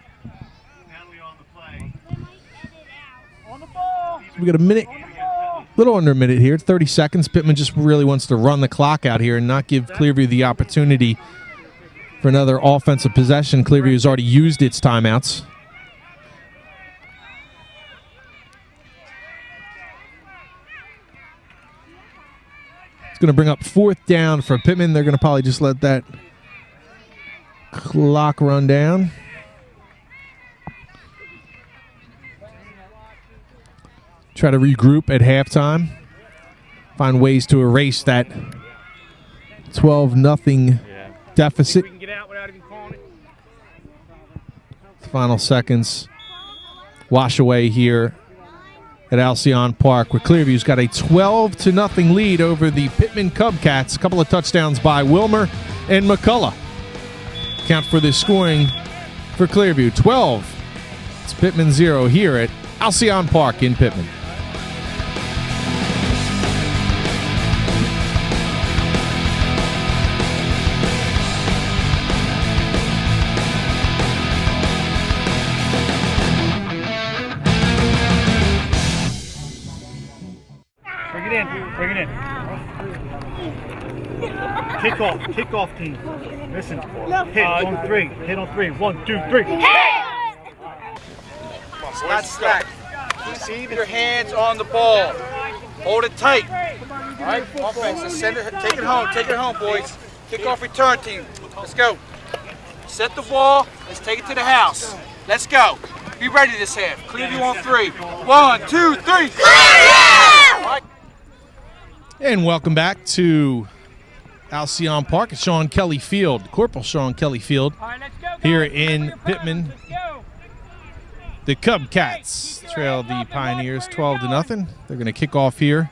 Natalie on the play. On the ball. We got a minute, little under a minute here, 30 seconds. Pitman just really wants to run the clock out here and not give Clearview the opportunity for another offensive possession. Clearview has already used its timeouts. It's going to bring up 4th down for Pitman. They're going to probably just let that clock run down. Try to regroup at halftime. Find ways to erase that 12-0 deficit. We can get out without even calling it. Final seconds wash away here at Alcyon Park, where Clearview's got a 12-0 lead over the Pitman Cubcats. A couple of touchdowns by Wilmer and McCullough count for this scoring for Clearview. 12. It's Pitman 0 here at Alcyon Park in Pitman. Bring it in. Kickoff team. Listen. Hit on 3. Hit on 3. 1, 2, 3. Not slack. Keep your hands on the ball. Hold it tight. All right, offense. Let's send it. Take it home. Take it home, boys. Kickoff return team. Let's go. Set the ball. Let's take it to the house. Let's go. Be ready this half. Clearview on 3. 1, 2, 3. Clearview! And welcome back to Alcyon Park at Shawn Kelly Field, Corporal Shawn Kelly Field, here in Pitman. The Cubcats trail the Pioneers 12-0. They're going to kick off here.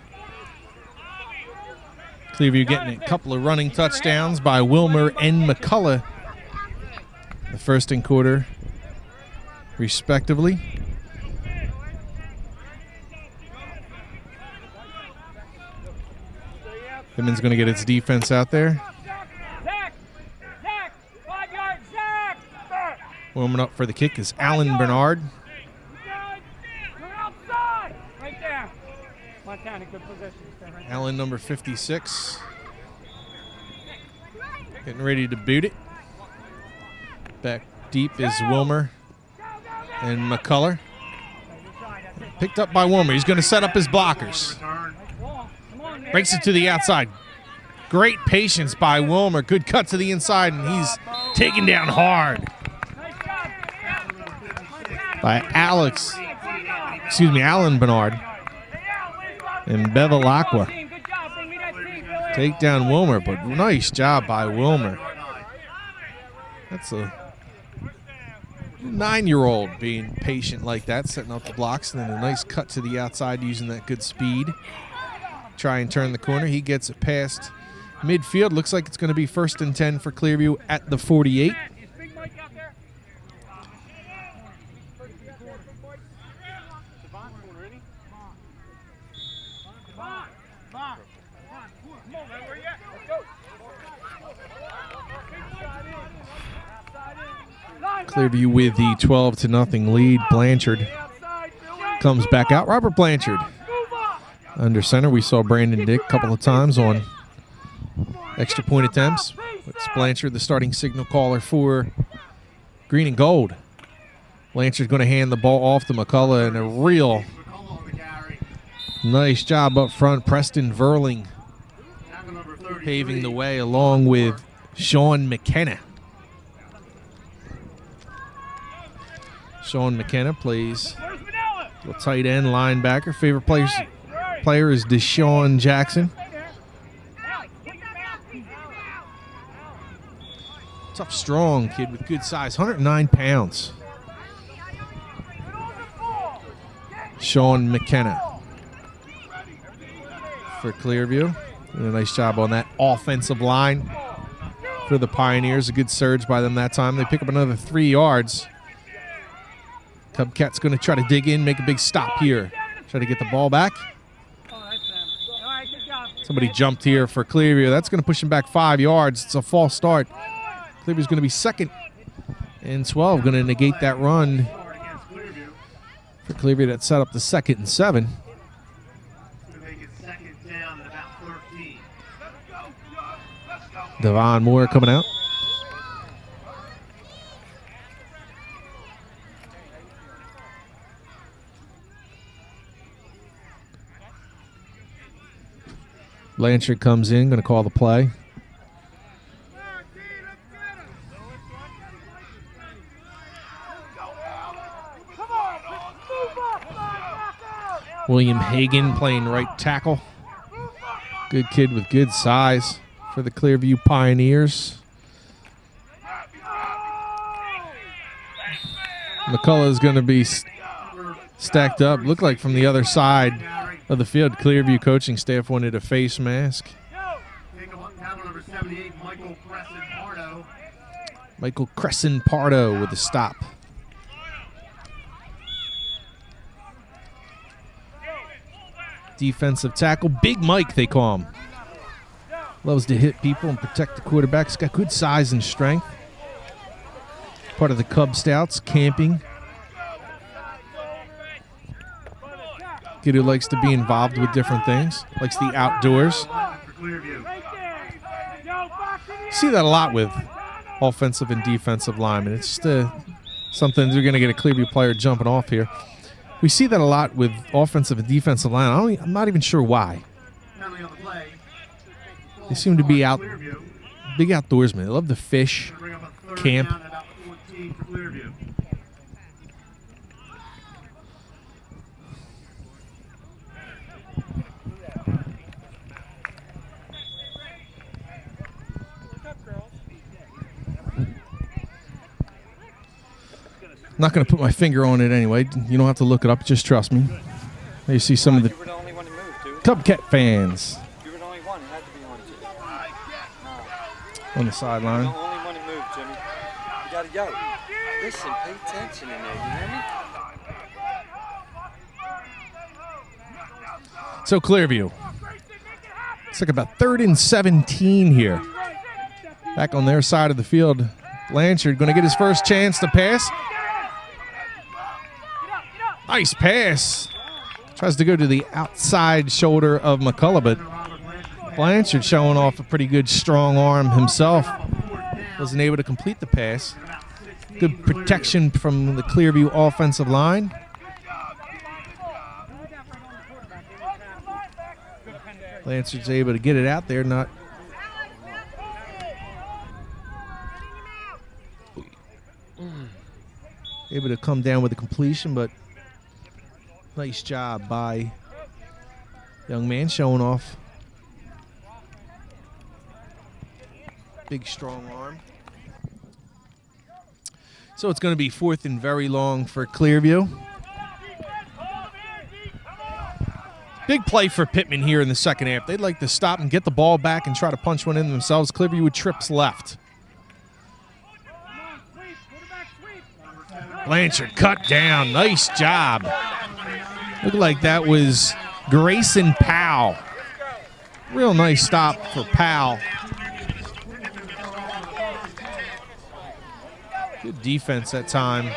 Clearview getting a couple of running touchdowns by Wilmer and McCullough, the first and quarter, respectively. Pitman's going to get its defense out there. Warming up for the kick is Alan Bernard. Alan, number 56. Getting ready to boot it. Back deep is Wilmer and McCullough. Picked up by Wilmer. He's going to set up his blockers. Breaks it to the outside. Great patience by Wilmer. Good cut to the inside, and he's taken down hard by Alan Bernard and Bevilacqua. Take down Wilmer, but nice job by Wilmer. That's a 9-year-old being patient like that, setting up the blocks, and then a nice cut to the outside using that good speed. Try and turn the corner. He gets it past midfield. Looks like it's going to be 1st and 10 for Clearview at the 48. Clearview with the 12-0 lead. Blanchard comes back out. Robert Blanchard under center. We saw Brandon Dick a couple of times on extra point attempts. It's Blanchard, the starting signal caller for Green and Gold. Blanchard's going to hand the ball off to McCullough, and a real nice job up front. Preston Verling paving the way along with Shawn McKenna. Shawn McKenna plays a tight end linebacker. Favorite player is Deshaun Jackson. Tough, strong kid with good size, 109 pounds. Shawn McKenna for Clearview. Doing a nice job on that offensive line for the Pioneers. A good surge by them that time. They pick up another 3 yards. Cubcats going to try to dig in, make a big stop here. Try to get the ball back. Somebody jumped here for Clearview. That's going to push him back 5 yards. It's a false start. Clearview's going to be 2nd and 12 going to negate that run for Clearview that set up the 2nd and 7. Devon Moore coming out. Blanchard comes in, going to call the play. William Hagan playing right tackle. Good kid with good size for the Clearview Pioneers. McCullough is going to be stacked up. Looked like from the other side of the field, Clearview coaching staff wanted a face mask. Michael Crescent-Pardo with a stop. Defensive tackle, Big Mike they call him. Loves to hit people and protect the quarterback. He's got good size and strength. Part of the Cub Scouts, camping. Kid who likes to be involved with different things. Likes the outdoors. See that a lot with offensive and defensive linemen. It's just something they're going to get a Clearview player jumping off here. We see that a lot with offensive and defensive line. I'm not even sure why. They seem to be big outdoorsmen. They love to fish, camp. I'm not going to put my finger on it anyway. You don't have to look it up. Just trust me. You see some of the Cubcat fans You were the only one. It had to be on on the sideline. You're the only one that moved, Jimmy. You gotta go. Listen, pay attention in there. You hear me? So Clearview. It's like about 3rd and 17 here. Back on their side of the field. Blanchard going to get his first chance to pass. Nice pass. Tries to go to the outside shoulder of McCullough, but Blanchard showing off a pretty good strong arm himself. Wasn't able to complete the pass. Good protection from the Clearview offensive line. Blanchard's able to get it out there, not able to come down with a completion, but nice job by young man showing off. Big, strong arm. So it's going to be 4th and very long for Clearview. Big play for Pitman here in the second half. They'd like to stop and get the ball back and try to punch one in themselves. Clearview with trips left. Blanchard cut down. Nice job. Looked like that was Grayson Powell. Real nice stop for Powell. Good defense that time.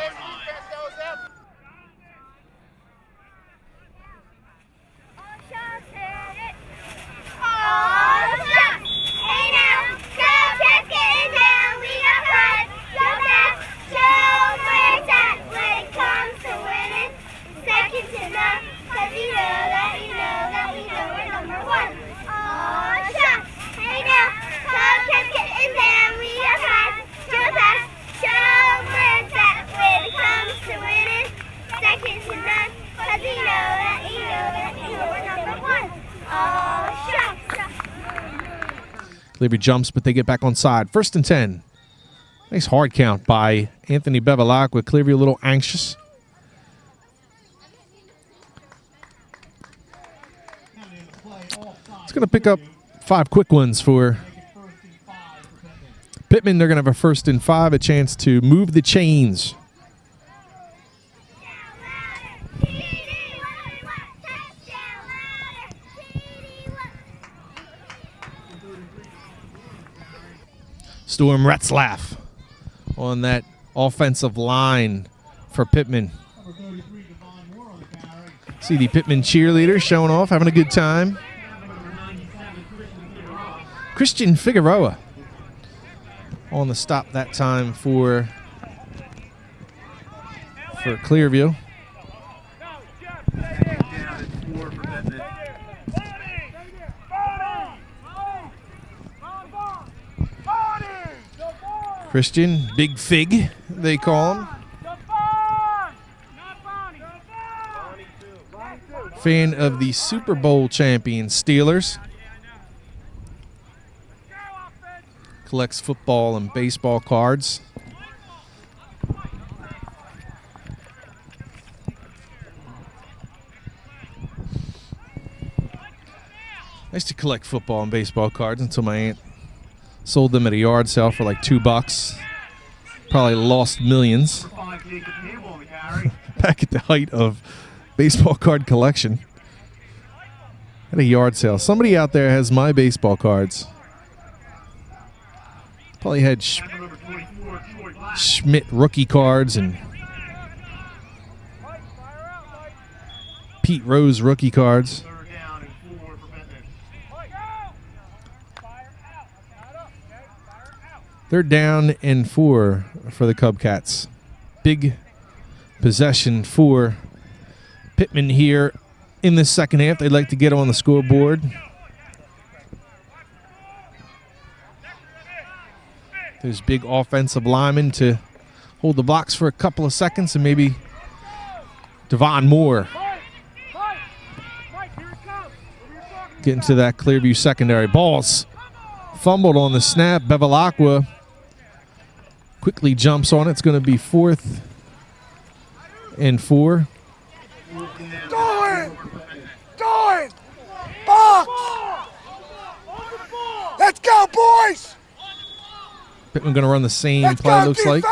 Leary jumps, but they get back on side. 1st and 10. Nice hard count by Anthony Bevilacqua with Clearview a little anxious. It's going to pick up 5 quick ones for Pitman. They're going to have a 1st and 5, a chance to move the chains. Storm Retzlaff on that offensive line for Pitman. See the Pitman cheerleaders showing off, having a good time. Christian Figueroa on the stop that time for Clearview. Christian, Big Fig, they call him. Fan of the Super Bowl champion Steelers. Collects football and baseball cards. I used to collect football and baseball cards until my aunt sold them at a yard sale for like $2. Probably lost millions. Back at the height of baseball card collection. At a yard sale. Somebody out there has my baseball cards. Probably had Schmidt rookie cards and Pete Rose rookie cards. They're down and 4 for the Cubcats. Big possession for Pitman here in the second half. They'd like to get on the scoreboard. There's big offensive linemen to hold the blocks for a couple of seconds, and maybe Devon Moore getting to that Clearview secondary. Balls fumbled on the snap. Bevilacqua quickly jumps on it. It's going to be 4th and 4. Box! Let's go, boys! Pitman going to run the same play, looks like.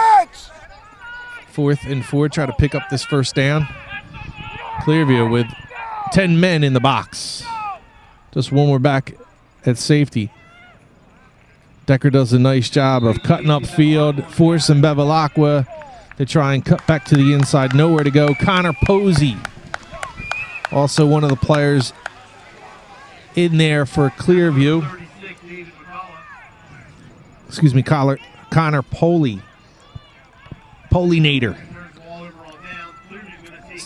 4th and 4, try to pick up this first down. Clearview with 10 men in the box. Just one more back at safety. Decker does a nice job of cutting up field, forcing Bevilacqua to try and cut back to the inside. Nowhere to go. Connor Posey, also one of the players in there for Clearview. Excuse me, Connor Polinator.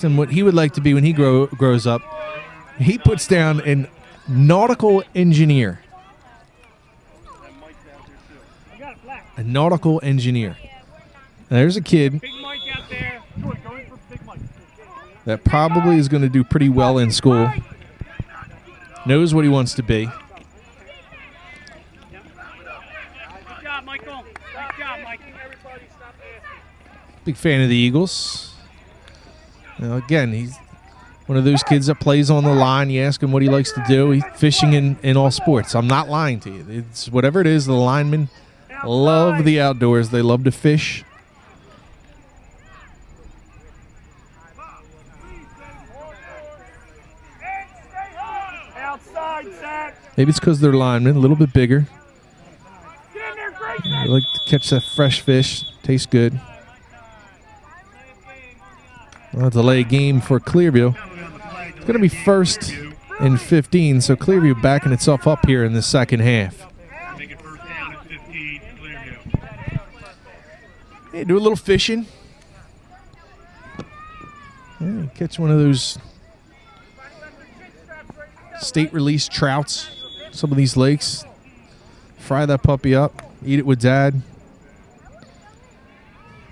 And what he would like to be when he grows up, he puts down an nautical engineer. A nautical engineer. Now, there's a kid that probably is going to do pretty well in school. Knows what he wants to be. Big fan of the Eagles. Now, again, he's one of those kids that plays on the line. You ask him what he likes to do. He's fishing in all sports. I'm not lying to you. It's whatever it is, the linemen love the outdoors. They love to fish. Maybe it's because they're linemen, a little bit bigger. They like to catch that fresh fish. Tastes good. Well, delay game for Clearview. It's going to be 1st and 15, so Clearview backing itself up here in the second half. Hey, do a little fishing. Yeah, catch one of those state release trouts. Some of these lakes. Fry that puppy up. Eat it with Dad.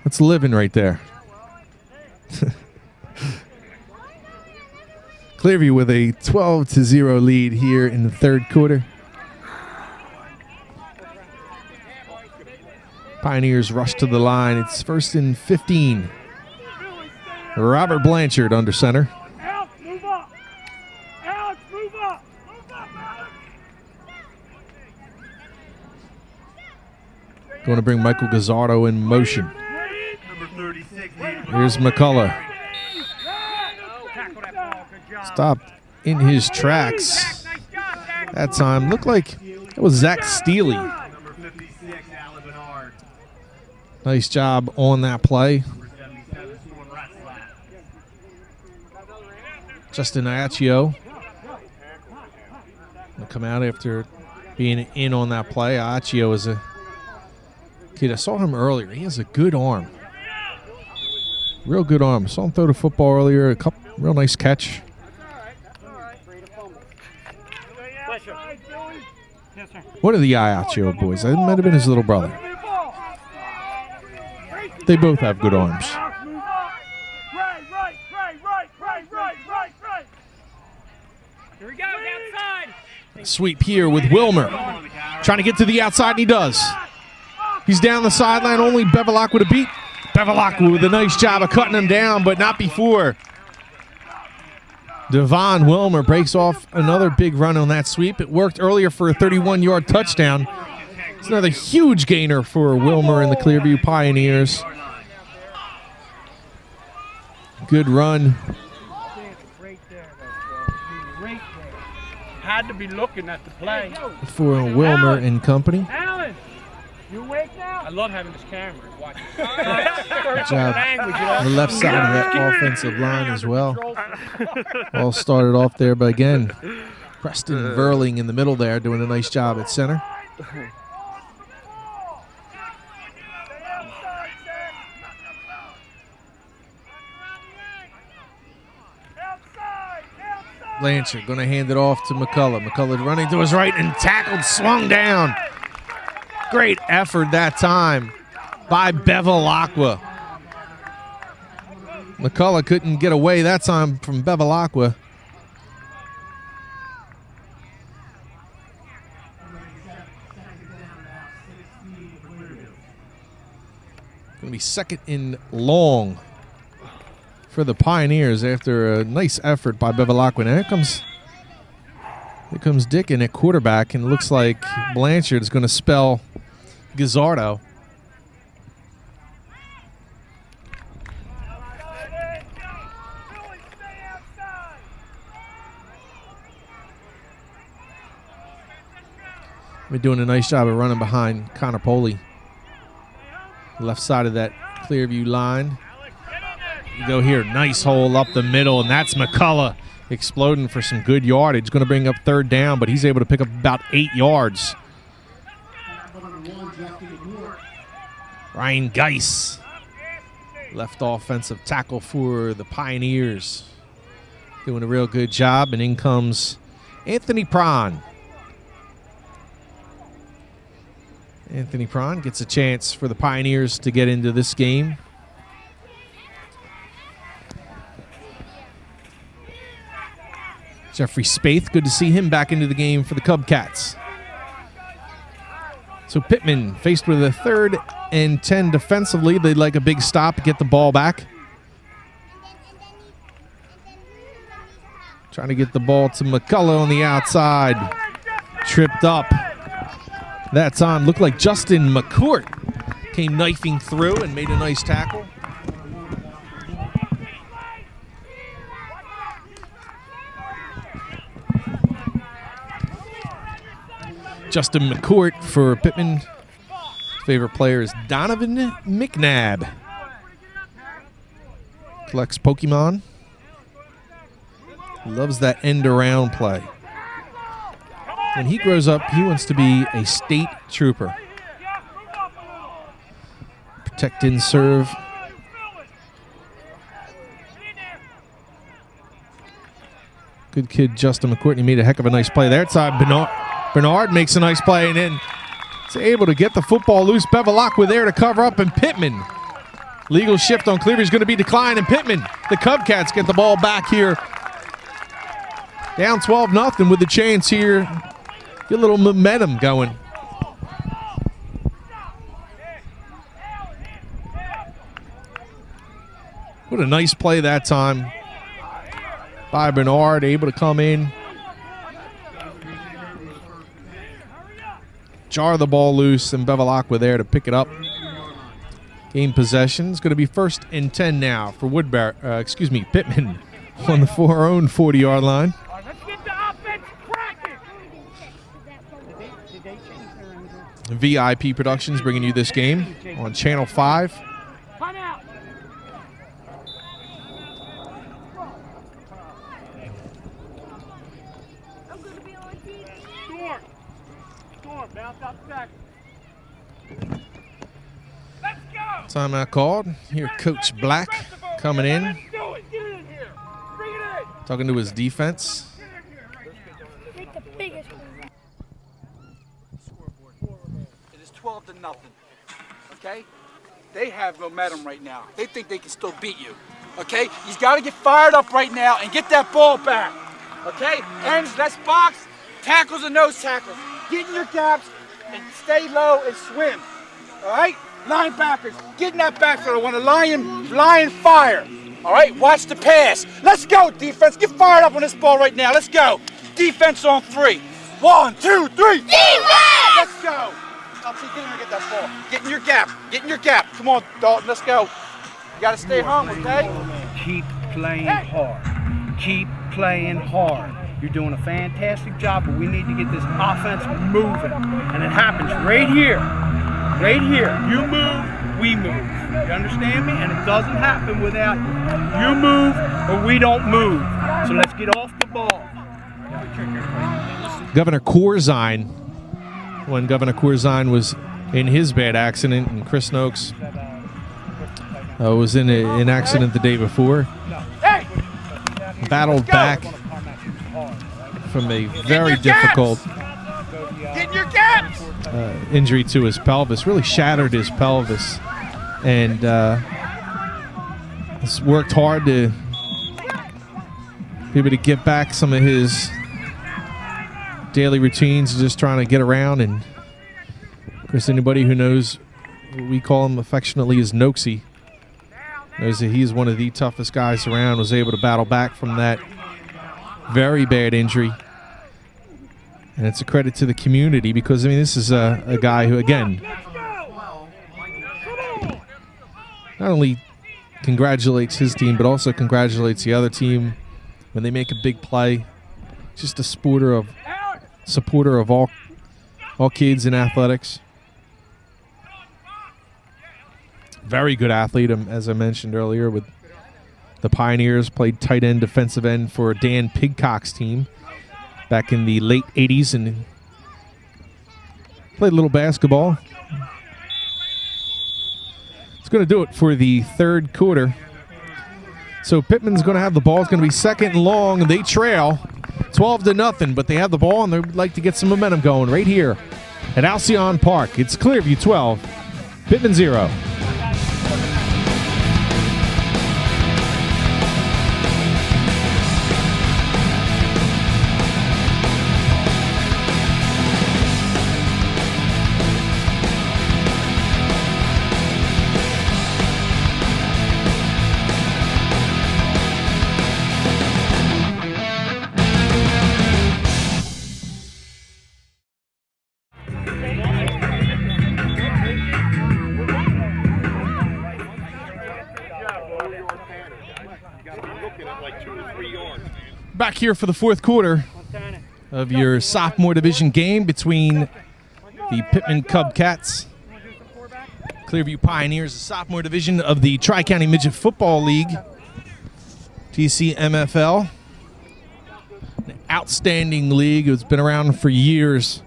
That's living right there. Clearview with a 12-0 lead here in the third quarter. Pioneers rush to the line. It's 1st and 15. Robert Blanchard under center. Alex, move up. Alex, move up. Going to bring Michael Gazzardo in motion. Here's McCullough. Stopped in his tracks that time. Looked like it was Zach Steely. Nice job on that play. Justin Accio will come out after being in on that play. Accio is a kid. I saw him earlier. He has a good arm. Real good arm. Saw him throw the football earlier. A couple, real nice catch. What are the Accio boys? That might have been his little brother. They both have good arms. Here we go, outside. Sweep here with Wilmer. Trying to get to the outside, and he does. He's down the sideline, only Bevilacqua to beat. Bevilacqua with a nice job of cutting him down, but not before. Devon Wilmer breaks off another big run on that sweep. It worked earlier for a 31-yard touchdown. It's another huge gainer for Wilmer and the Clearview Pioneers. Good run. Had to be looking at the play. For Wilmer and company. Alan, you awake now? I love having this camera. Watch. Good job on the left side of that offensive line as well. All started off there, but again, Preston Verling in the middle there doing a nice job at center. Blanchard going to hand it off to McCullough. McCullough running to his right and tackled, swung down. Great effort that time by Bevilacqua. McCullough couldn't get away that time from Bevilacqua. Going to be second and long for the Pioneers after a nice effort by Bevilacqua. Now here comes Dick in at quarterback, and it looks like Blanchard is going to spell Gazzardo. We're doing a nice job of running behind Connor Poley. Left side of that Clearview line. You go here, nice hole up the middle, and that's McCullough exploding for some good yardage. Going to bring up third down, but he's able to pick up about 8 yards. Ryan Geis, left offensive tackle for the Pioneers, doing a real good job, and in comes Anthony Prawn. Anthony Prawn gets a chance for the Pioneers to get into this game. Jeffrey Spaeth, good to see him back into the game for the Cubcats. So Pitman faced with a 3rd and 10 defensively. They'd like a big stop to get the ball back. Trying to get the ball to McCullough on the outside. Tripped up. That time looked like Justin McCourt came knifing through and made a nice tackle. Justin McCourt for Pitman. His favorite player is Donovan McNabb. Collects Pokemon. Loves that end around play. When he grows up, he wants to be a state trooper. Protect and serve. Good kid, Justin McCourt. He made a heck of a nice play there. It's Bernard makes a nice play and then is able to get the football loose. Bevilacqua there to cover up, and Pitman. Legal shift on Clearview is going to be declined, and Pitman, the Cubcats, get the ball back here. Down 12-0 with the chance here. Get a little momentum going. What a nice play that time by Bernard, able to come in. Jar the ball loose, and Bevilacqua there to pick it up. Game possession is going to be 1st and 10 now for Pitman on the our own 40-yard line. Let's get the offense cracking. VIP Productions bringing you this game on Channel 5. Come out. Storm, bounce out the back. Let's go. Timeout called. Here, Coach Black coming in, Let's do it. Get it in here. Bring it in. talking to his defense. Make the biggest one. It is 12-0. Okay? They have momentum right now. They think they can still beat you. Okay? You've got to get fired up right now and get that ball back. Okay? Ends, let's box. Tackles and nose tackles. Get in your gaps and stay low and swim. All right? Linebackers, get in that backfield. I want a lion fire. All right? Watch the pass. Let's go, defense. Get fired up on this ball right now. Let's go. Defense on 3. 1, 2, 3. Defense! Let's go. I'll see, get in and get that ball. Get in your gap. Get in your gap. Come on, Dalton. Let's go. You got to stay home, okay? Keep playing hard. Keep playing hard. You're doing a fantastic job, but we need to get this offense moving. And it happens right here. Right here. You move, we move. You understand me? And it doesn't happen without you move or we don't move. So let's get off the ball. Governor Corzine, when Governor Corzine was in his bad accident, and Chris Noakes was in an accident the day before, battled back from a very difficult injury to his pelvis, really shattered his pelvis, and has worked hard to be able to get back some of his daily routines, just trying to get around. And of course, anybody who knows what we call him affectionately as Noakesy knows that he's one of the toughest guys around, was able to battle back from that very bad injury. And it's a credit to the community because, I mean, this is a guy who, again, not only congratulates his team, but also congratulates the other team when they make a big play. Just a supporter of all kids in athletics. Very good athlete, as I mentioned earlier, with the Pioneers. Played tight end, defensive end for Dan Pigcock's team back in the late 80s and played a little basketball. It's going to do it for the third quarter. So Pitman's going to have the ball. It's going to be second and long. They trail 12-0, but they have the ball and they'd like to get some momentum going right here at Alcyon Park. It's Clearview 12, Pitman 0. Back here for the fourth quarter of your sophomore division game between the Pitman Cubcats, Clearview Pioneers, the sophomore division of the Tri-County Midget Football League, TCMFL. An outstanding league. It's been around for years,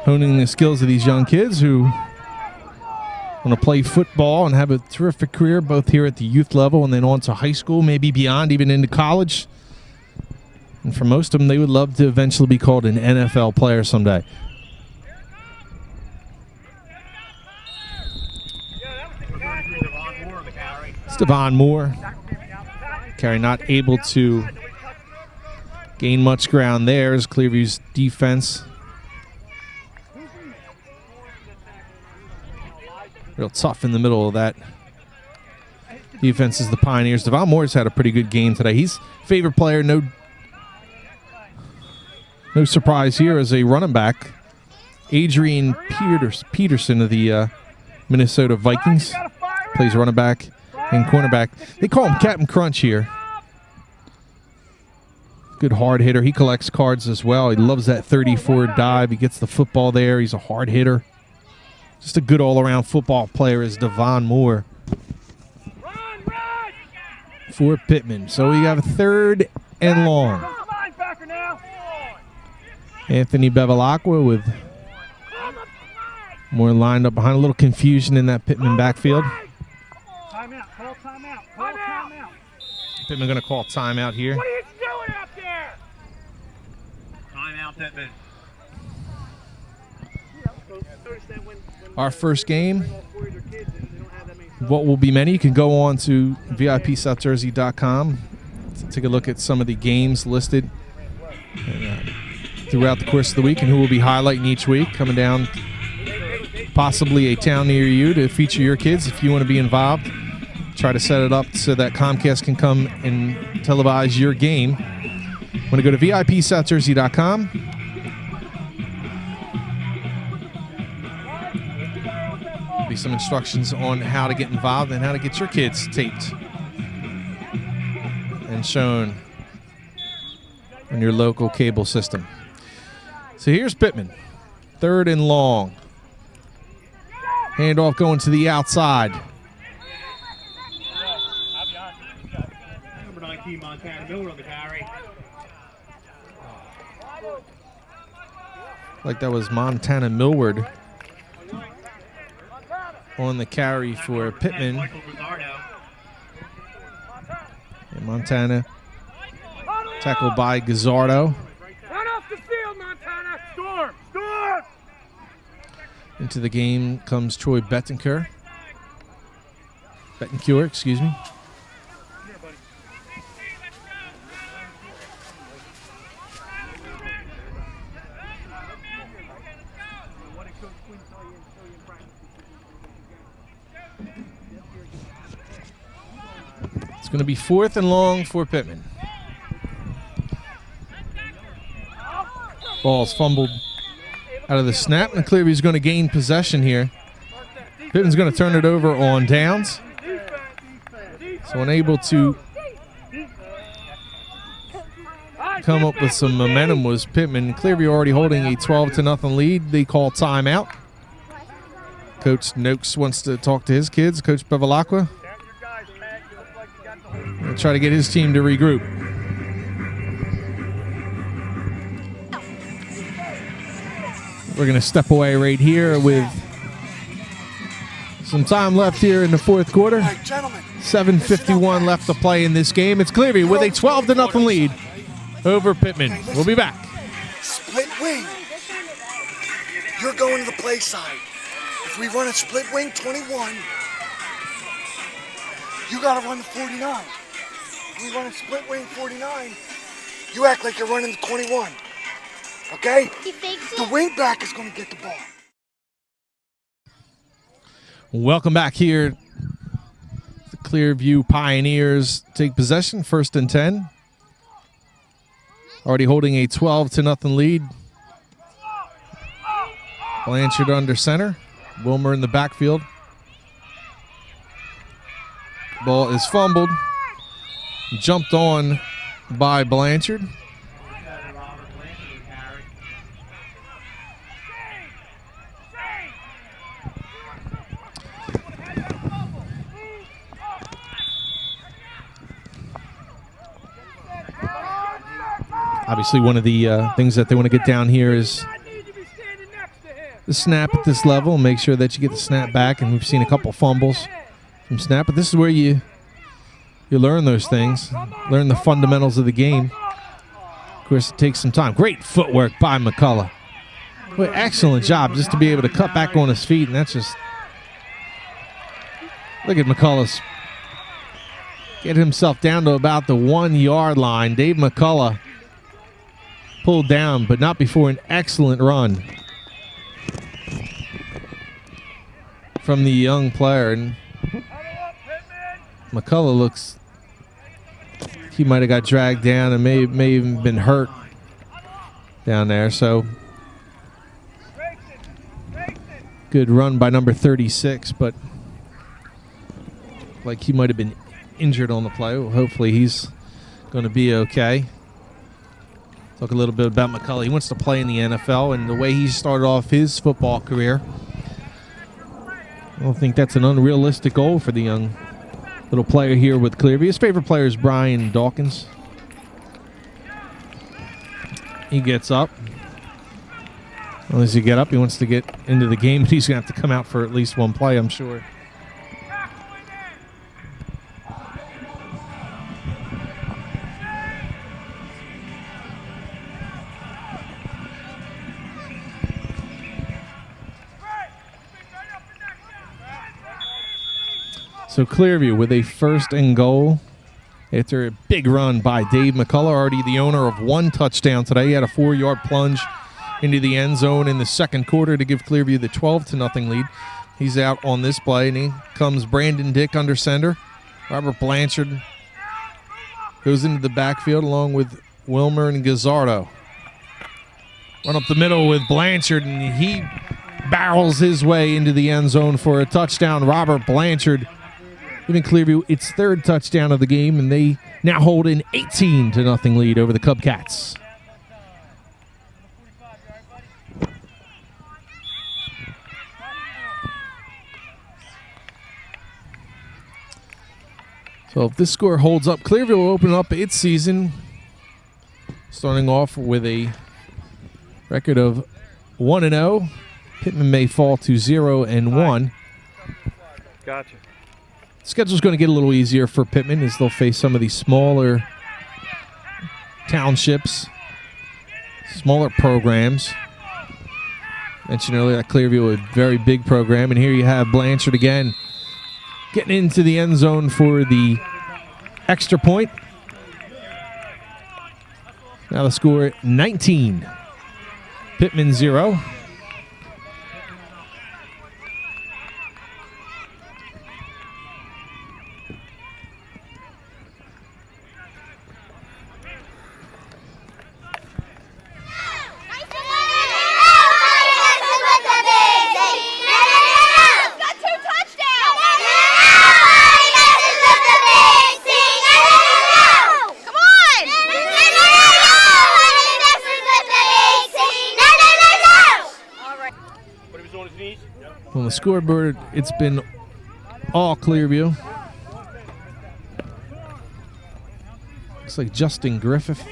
honing the skills of these young kids who want to play football and have a terrific career both here at the youth level and then on to high school, maybe beyond, even into college. And for most of them, they would love to eventually be called an NFL player someday. Stevan Moore. Carry not able to gain much ground there as Clearview's defense real tough in the middle of that defense is the Pioneers. Stevan Moore's had a pretty good game today. He's favorite player, no surprise here as a running back. Adrian Peterson of the Minnesota Vikings plays running back and cornerback. They call him Captain Crunch here. Good hard hitter. He collects cards as well. He loves that 34 dive. He gets the football there. He's a hard hitter. Just a good all-around football player is Devon Moore for Pitman. So we have a 3rd and long. Anthony Bevilacqua with Moore lined up behind. A little confusion in that Pitman backfield. Timeout. Call timeout. Call timeout. Pitman going to call timeout here. What are you doing out there? Timeout, Pitman. Our first game. What will be many? You can go on to VIPSouthJersey.com to take a look at some of the games listed throughout the course of the week and who will be highlighting each week. Coming down possibly a town near you to feature your kids if you want to be involved. Try to set it up so that Comcast can come and televise your game. Want to go to VIPSouthJersey.com. Be some instructions on how to get involved and how to get your kids taped and shown on your local cable system. So here's Pitman. 3rd and long. Handoff going to the outside. Number 19, Montana Miller on the carry. Like that was Montana Millward on the carry for Pitman. And Montana tackled by Gazzardo. Run off the field, Montana. Storm. Storm. Into the game comes Troy Betancourt, excuse me. It's going to be 4th and long for Pitman. Ball's fumbled out of the snap, and Clearview's going to gain possession here. Pitman's going to turn it over on downs. So unable to come up with some momentum was Pitman. Clearview already holding a 12-0 lead. They call timeout. Coach Noakes wants to talk to his kids. Coach Bevilacqua. We'll try to get his team to regroup. We're going to step away right here with some time left here in the 4th quarter. 7:51 left to play in this game. It's Clearview with a 12-0 lead over Pitman. We'll be back. Split wing. You're going to the play side. If we run a split wing 21, you got to run the 49. If we run a split wing 49, you act like you're running the 21. Okay? The wing back is going to get the ball. Welcome back here. The Clearview Pioneers take possession, 1st and 10. Already holding a 12-0 lead. Blanchard under center. Wilmer in the backfield. Ball is fumbled. Jumped on by Blanchard. Obviously, one of the things that they want to get down here is the snap at this level and make sure that you get the snap back. And we've seen a couple fumbles from snap, but this is where you learn those things, learn the fundamentals of the game. Of course, it takes some time. Great footwork by McCullough. Well, excellent job just to be able to cut back on his feet, and that's just look at McCullough's get himself down to about the 1-yard line. Dave McCullough pulled down, but not before an excellent run from the young player. And McCullough looks, he might have got dragged down and may even been hurt down there. So good run by number 36, but like he might have been injured on the play. Well, hopefully he's going to be okay. Talk a little bit about McCullough. He wants to play in the NFL, and the way he started off his football career, I don't think that's an unrealistic goal for the young little player here with Clearview. His favorite player is Brian Dawkins. He gets up. Well, as he get up, he wants to get into the game, but he's going to have to come out for at least one play, I'm sure. So Clearview with a 1st and goal after a big run by Dave McCullough, already the owner of 1 touchdown today. He had a 4-yard plunge into the end zone in the 2nd quarter to give Clearview the 12-0 lead. He's out on this play, and in comes Brandon Dick under center. Robert Blanchard goes into the backfield along with Wilmer and Gazzardo. Run up the middle with Blanchard, and he barrels his way into the end zone for a touchdown. Robert Blanchard giving Clearview its 3rd touchdown of the game, and they now hold an 18-0 lead over the Cubcats. So if this score holds up, Clearview will open up its season starting off with a record of 1-0. Pitman may fall to 0-1. Gotcha. Schedule's going to get a little easier for Pitman as they'll face some of these smaller townships, smaller programs. Mentioned earlier that Clearview, a very big program, and here you have Blanchard again getting into the end zone for the extra point. Now the score 19. Pitman 0. On the scoreboard, it's been all Clearview. Looks like Justin Griffith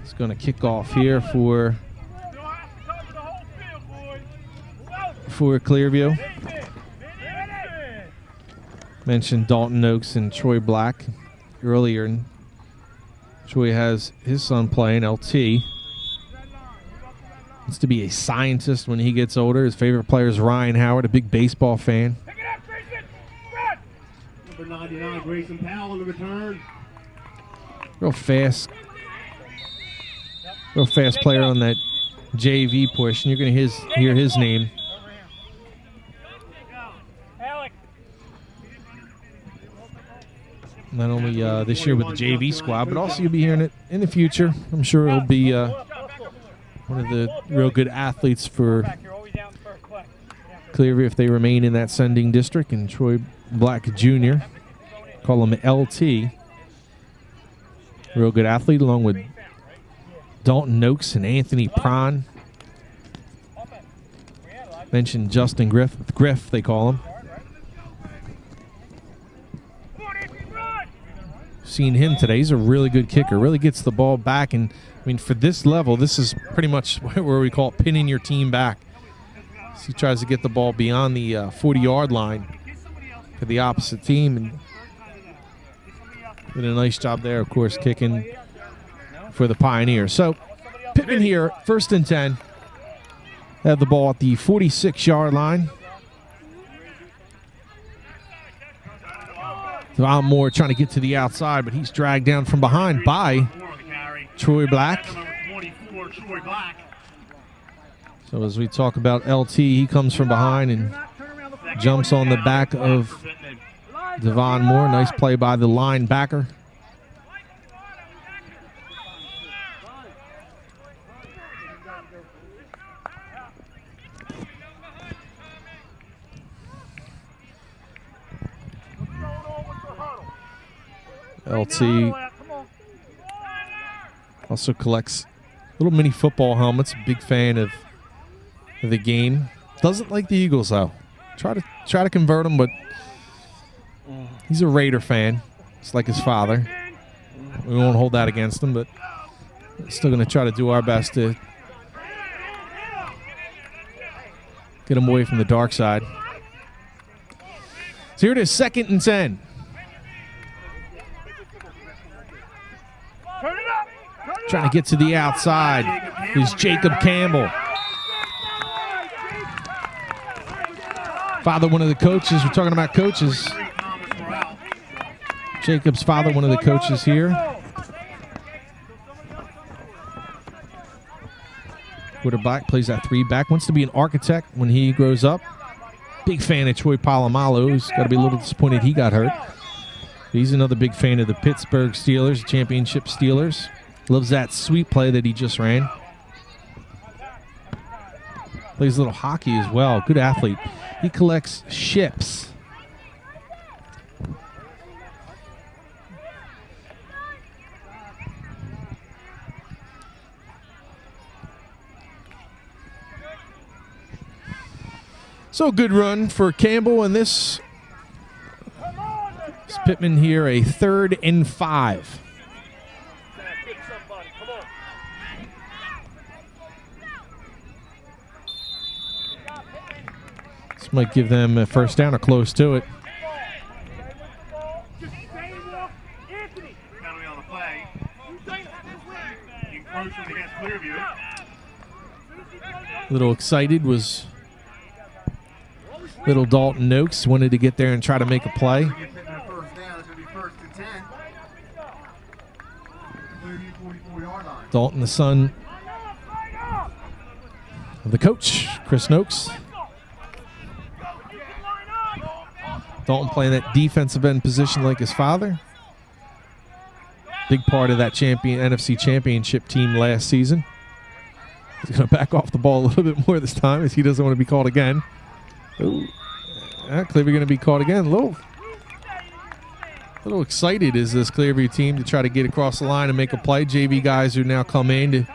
is going to kick off here for Clearview. Mentioned Dalton Oakes and Troy Black earlier. Troy has his son playing, LT. Wants to be a scientist when he gets older. His favorite player is Ryan Howard, a big baseball fan. Number 99, Grayson Powell on the return. Real fast player on that JV push, and you're going to hear his name. Not only this year with the JV squad, but also you'll be hearing it in the future. I'm sure it'll be one of the real good athletes for Clearview if they remain in that sending district. And Troy Black Jr., call him LT. Real good athlete along with Dalton Oakes and Anthony Prawn. Mentioned Justin Griff, they call him. Seen him today. He's a really good kicker. Really gets the ball back, and I mean, for this level, this is pretty much where we call it pinning your team back. So he tries to get the ball beyond the 40-yard line for the opposite team, and did a nice job there, of course, kicking for the Pioneers. So Pitman here, 1st and 10. Have the ball at the 46-yard line. Devon Moore trying to get to the outside, but he's dragged down from behind by Troy Black. So as we talk about LT, he comes from behind and jumps on the back of Devon Moore. Nice play by the linebacker. LT Also collects little mini football helmets. Big fan of the game. Doesn't like the Eagles though. Try to convert him, but he's a Raider fan. It's like his father. We won't hold that against him, but still going to try to do our best to get him away from the dark side. So here it is, 2nd and 10. Trying to get to the outside is Jacob Campbell. Father, one of the coaches. We're talking about coaches. Jacob's father, one of the coaches here. Quarterback plays that 3-back. Wants to be an architect when he grows up. Big fan of Troy Polamalu. He's got to be a little disappointed he got hurt. He's another big fan of the Pittsburgh Steelers, championship Steelers. Loves that sweep play that he just ran. Plays a little hockey as well. Good athlete. He collects ships. So good run for Campbell, and this is Pitman here, a 3rd and 5. This might give them a first down or close to it. Penalty on the play. Encroachment against Clearview. A little excited was little Dalton Noakes. Wanted to get there and try to make a play. Dalton, the son of the coach, Chris Noakes. Dalton playing that defensive end position like his father. Big part of that NFC championship team last season. He's going to back off the ball a little bit more this time as he doesn't want to be called again. Ooh. Clearview going to be caught again. A little excited is this Clearview team to try to get across the line and make a play. JV guys who now come in to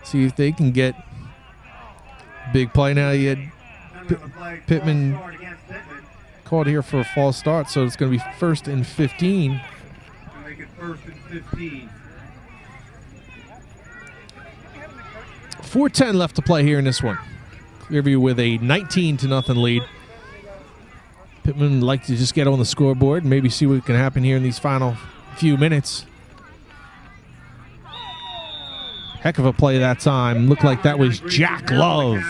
see if they can get a big play. Now you had Pitman caught here for a false start, so it's going to be 1st and 15. Make it 1st and 15. 4:10 left to play here in this one. Clearview with a 19-0 lead. Pitman would like to just get on the scoreboard and maybe see what can happen here in these final few minutes. Heck of a play that time. Looked like that was Jack Love.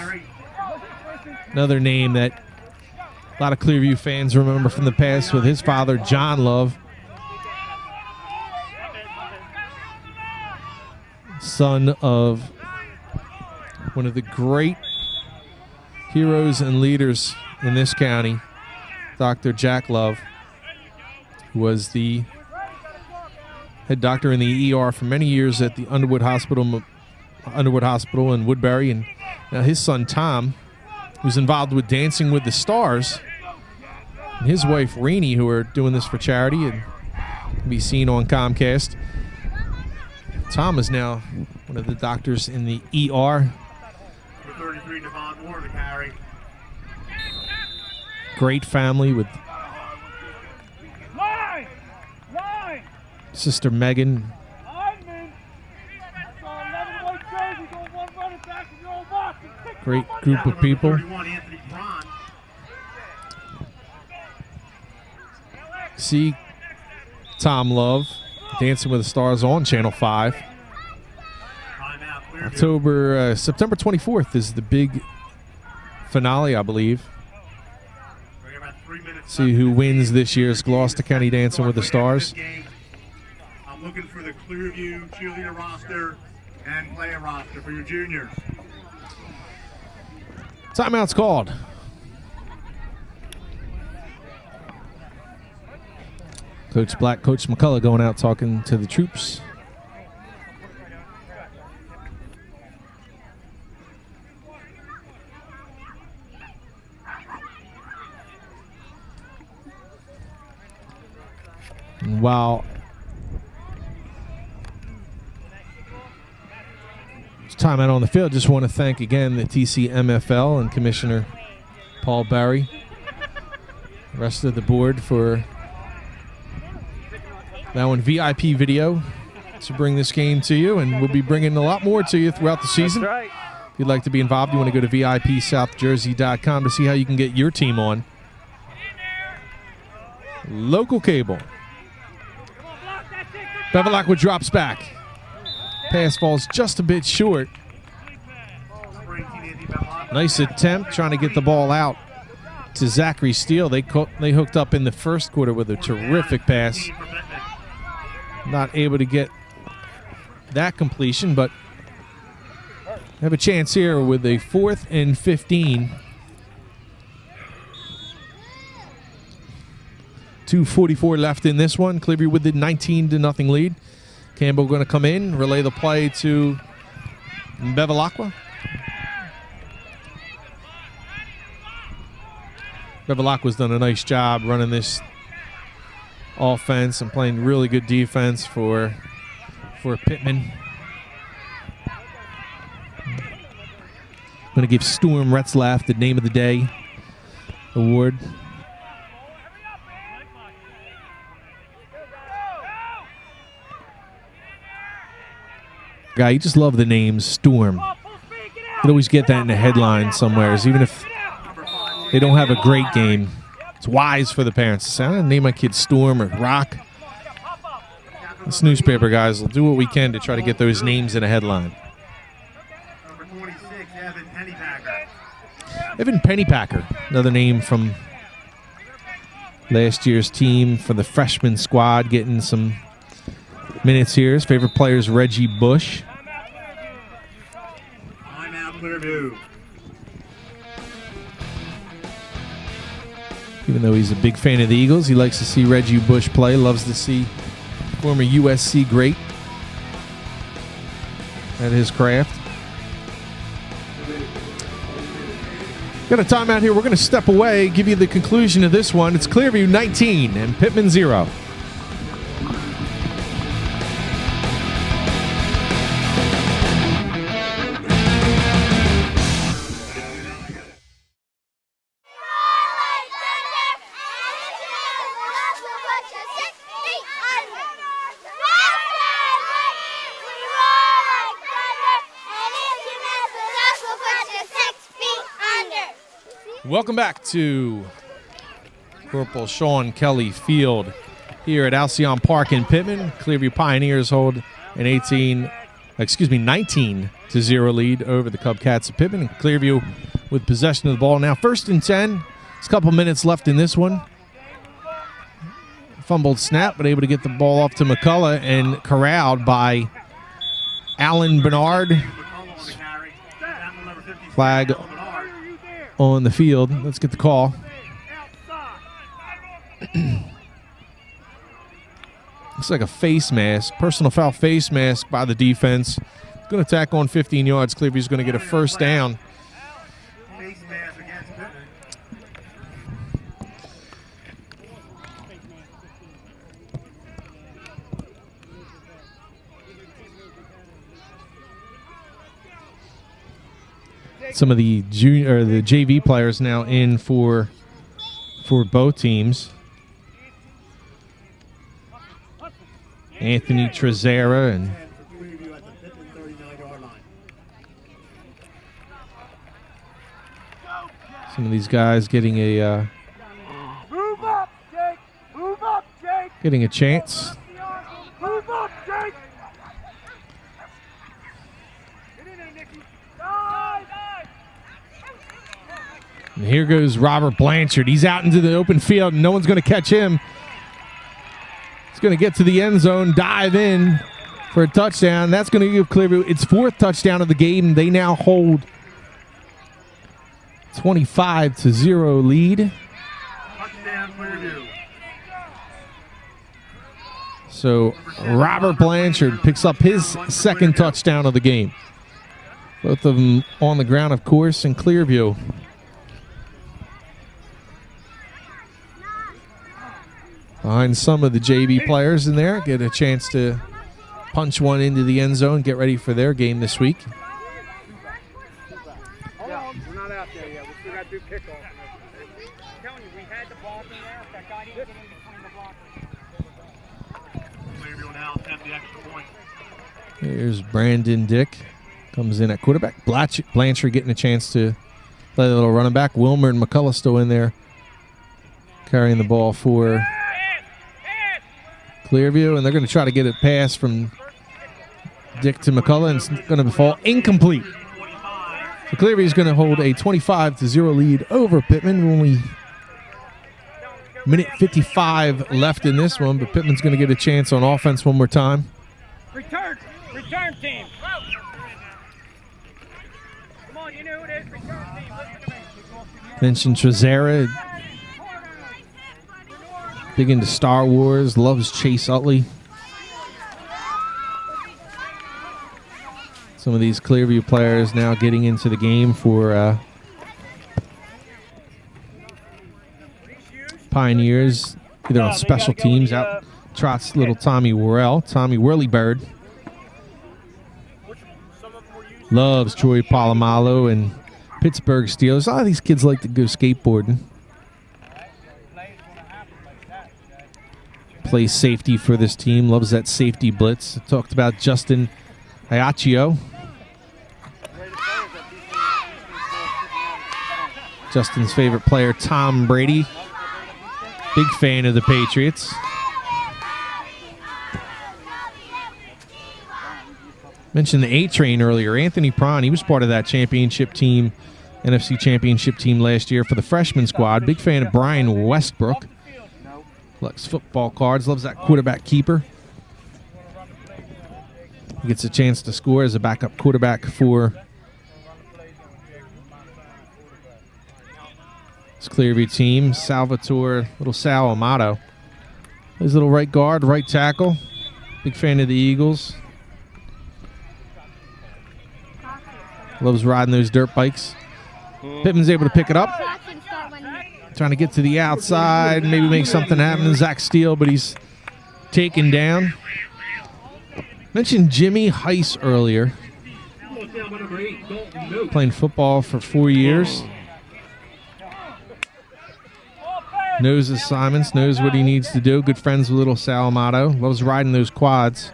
Another name that a lot of Clearview fans remember from the past with his father, John Love. Son of one of the great heroes and leaders in this county, Dr. Jack Love, who was the head doctor in the ER for many years at the Underwood Hospital in Woodbury. And now his son, Tom, who's involved with Dancing with the Stars, and his wife, Rainey, who are doing this for charity and can be seen on Comcast. Tom is now one of the doctors in the ER. 33 Devon Moore to carry. Great family with sister Megan. Great group of people. See Tom Love, Dancing with the Stars on Channel 5. September 24th is the big finale, I believe. See who wins this year's Gloucester County Dancing with the Stars. I'm looking for the Clearview cheerleader roster and player roster for your juniors. Timeout's called. Coach Black, Coach McCullough going out talking to the troops. And while Timeout on the field. Just want to thank again the TCMFL and Commissioner Paul Barry, the rest of the board for that one VIP video to bring this game to you, and we'll be bringing a lot more to you throughout the season. That's right. If you'd like to be involved, you want to go to VIPSouthJersey.com to see how you can get your team on. Local cable. Bevilacqua drops back. Pass falls just a bit short. Nice attempt trying to get the ball out to Zachary Steele. They hooked up in the first quarter with a terrific pass. Not able to get that completion, but have a chance here with a 4th and 15. 2:44 left in this one. Clearview with the 19-0 lead. Campbell going to come in, relay the play to Bevilacqua. Bevilacqua's done a nice job running this offense and playing really good defense for Pitman. Going to give Sturm Retzlaff the Name of the Day award. Guy, you just love the name Sturm. You'd always get that in a headline somewhere, even if they don't have a great game. It's wise for the parents to say, I'm going to name my kid Storm or Rock. Us newspaper guys will do what we can to try to get those names in a headline. Number 26, Evan Pennypacker. Evan Pennypacker, another name from last year's team for the freshman squad, getting some minutes here. His favorite player is Reggie Bush. Timeout, Clearview. Even though he's a big fan of the Eagles, he likes to see Reggie Bush play, loves to see former USC great at his craft. Got a timeout here. We're going to step away, give you the conclusion of this one. It's Clearview 19 and Pitman 0. Welcome back to Corporal Shawn Kelly Field here at Alcyon Park in Pitman. Clearview Pioneers hold an 19-0 lead over the Cubcats of Pitman. Clearview with possession of the ball now. 1st and 10. There's a couple minutes left in this one. Fumbled snap, but able to get the ball off to McCullough and corralled by Alan Bernard. Flag on the field. Let's get the call. Looks like a face mask, personal foul face mask by the defense. Going to tack on 15 yards. Clearview's going to get a first down. Face mask against Pitman. Some of the the JV players now in for both teams. Anthony Trezera and some of these guys getting a chance. Move up, Jake! And here goes Robert Blanchard. He's out into the open field, and no one's going to catch him. He's going to get to the end zone, dive in for a touchdown. That's going to give Clearview its 4th touchdown of the game. They now hold 25-0 lead. Touchdown, Clearview. So Robert Blanchard picks up his 2nd touchdown of the game. Both of them on the ground, of course, in Clearview. Behind some of the JV players in there, get a chance to punch one into the end zone, get ready for their game this week. do kickoff. I'm telling you, we had the ball in there. That guy didn't get in between the blockers. Clearview will now attempt the extra point. Here's Brandon Dick. Comes in at quarterback. Blanchard getting a chance to play a little running back. Wilmer and McCullough still in there carrying the ball for Clearview, and they're going to try to get it passed from Dick to McCullough, and it's going to fall incomplete. So Clearview is going to hold a 25-0 lead over Pitman. Only minute 55 left in this one, but Pitman's going to get a chance on offense one more time. Return team. Come on, you know who it is. Return team. Listen to me. Mentioned Trezera. Big into Star Wars. Loves Chase Utley. Some of these Clearview players now getting into the game for Pioneers, either on special teams. Out trots little Tommy Worrell, Tommy Whirlybird. Loves Troy Polamalu and Pittsburgh Steelers. A lot of these kids like to go skateboarding. Plays safety for this team. Loves that safety blitz. I talked about Justin Iaccio. Justin's favorite player, Tom Brady. Big fan of the Patriots. Mentioned the A-Train earlier. Anthony Prawn, he was part of that championship team, NFC championship team last year for the freshman squad. Big fan of Brian Westbrook. Collects football cards, loves that quarterback keeper. He gets a chance to score as a backup quarterback for this Clearview team. Salvatore, little Sal Amato. His little right guard, right tackle. Big fan of the Eagles. Loves riding those dirt bikes. Pittman's able to pick it up. Trying to get to the outside, maybe make something happen. Zach Steele, but he's taken down. Mentioned Jimmy Heiss earlier. Playing football for 4 years. Knows assignments, knows what he needs to do. Good friends with little Salamato. Loves riding those quads.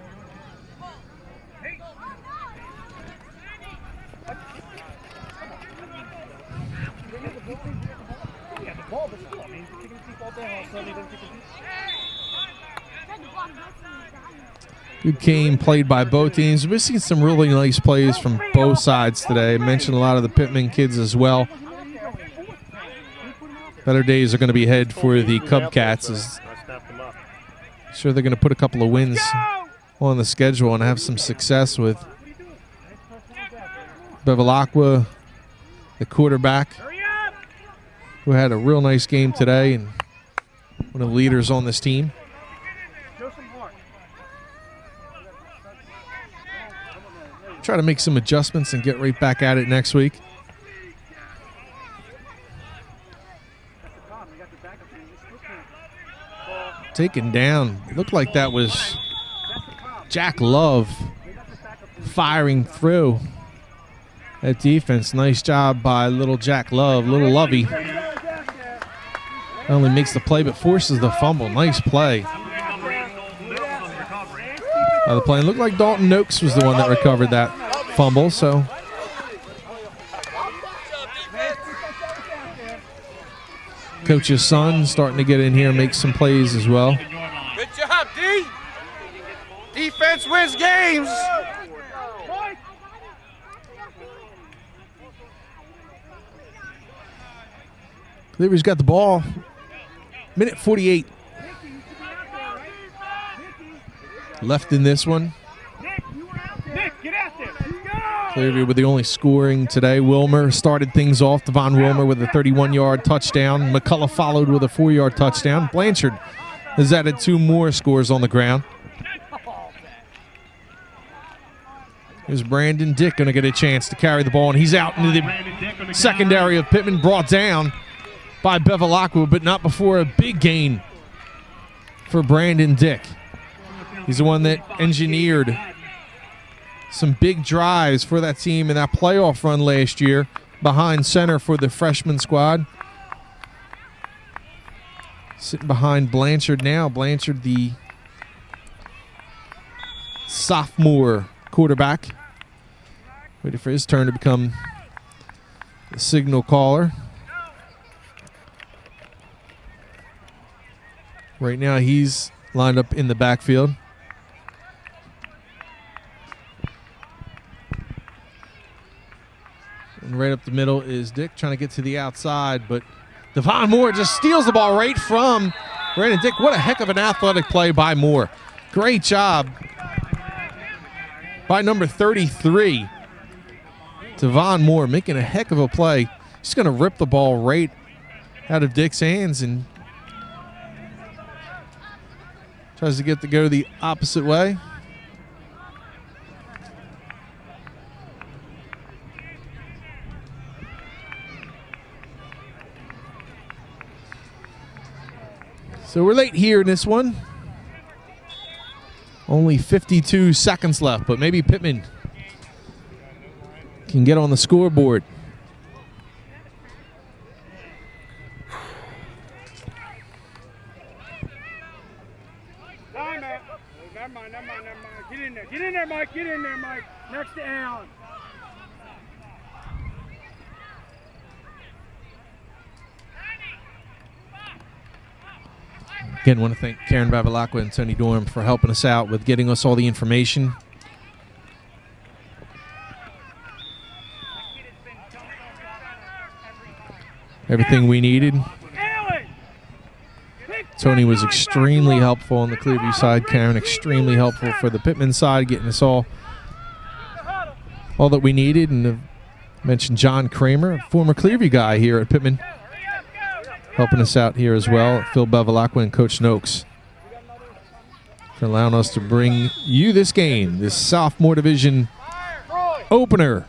Good game played by both teams. We've seen some really nice plays from both sides today. I mentioned a lot of the Pitman kids as well. Better days are going to be ahead for the Cubcats. Sure, they're going to put a couple of wins on the schedule and have some success with Bevilacqua, the quarterback, who had a real nice game today and one of the leaders on this team. Try to make some adjustments and get right back at it next week. Taken down. Looked like that was Jack Love firing through that defense. Nice job by little Jack Love, little Lovey. Not only makes the play, but forces the fumble. Nice play. The play. Looked like Dalton Noakes was the one that recovered that fumble, so Coach's son starting to get in here and make some plays as well. Good job, D. Defense wins games. Leary's got the ball. Minute 48 left in this one. Clearview with the only scoring today. Wilmer started things off. Devon Wilmer with a 31-yard touchdown. McCullough followed with a 4-yard touchdown. Blanchard has added 2 more scores on the ground. Here's Brandon Dick going to get a chance to carry the ball, and he's out into the secondary of Pitman, brought down by Bevilacqua, but not before a big gain for Brandon Dick. He's the one that engineered some big drives for that team in that playoff run last year behind center for the freshman squad. Sitting behind Blanchard now. Blanchard, the sophomore quarterback. Waiting for his turn to become the signal caller. Right now he's lined up in the backfield. And right up the middle is Dick trying to get to the outside, but Devon Moore just steals the ball right from Brandon Dick. What a heck of an athletic play by Moore. Great job by number 33. Devon Moore making a heck of a play. He's going to rip the ball right out of Dick's hands and tries to get to go the opposite way. So we're late here in this one. Only 52 seconds left, but maybe Pitman can get on the scoreboard. Time out. Never mind. Get in there, Mike. Next to Allen. Again, want to thank Karen Babalacqua and Tony Dorm for helping us out with getting us all the information. Everything we needed. Tony was extremely helpful on the Clearview side. Karen extremely helpful for the Pitman side, getting us all that we needed. And I mentioned John Kramer, a former Clearview guy here at Pitman, helping us out here as well. Phil Bevilacqua and Coach Noakes for allowing us to bring you this game, this sophomore division opener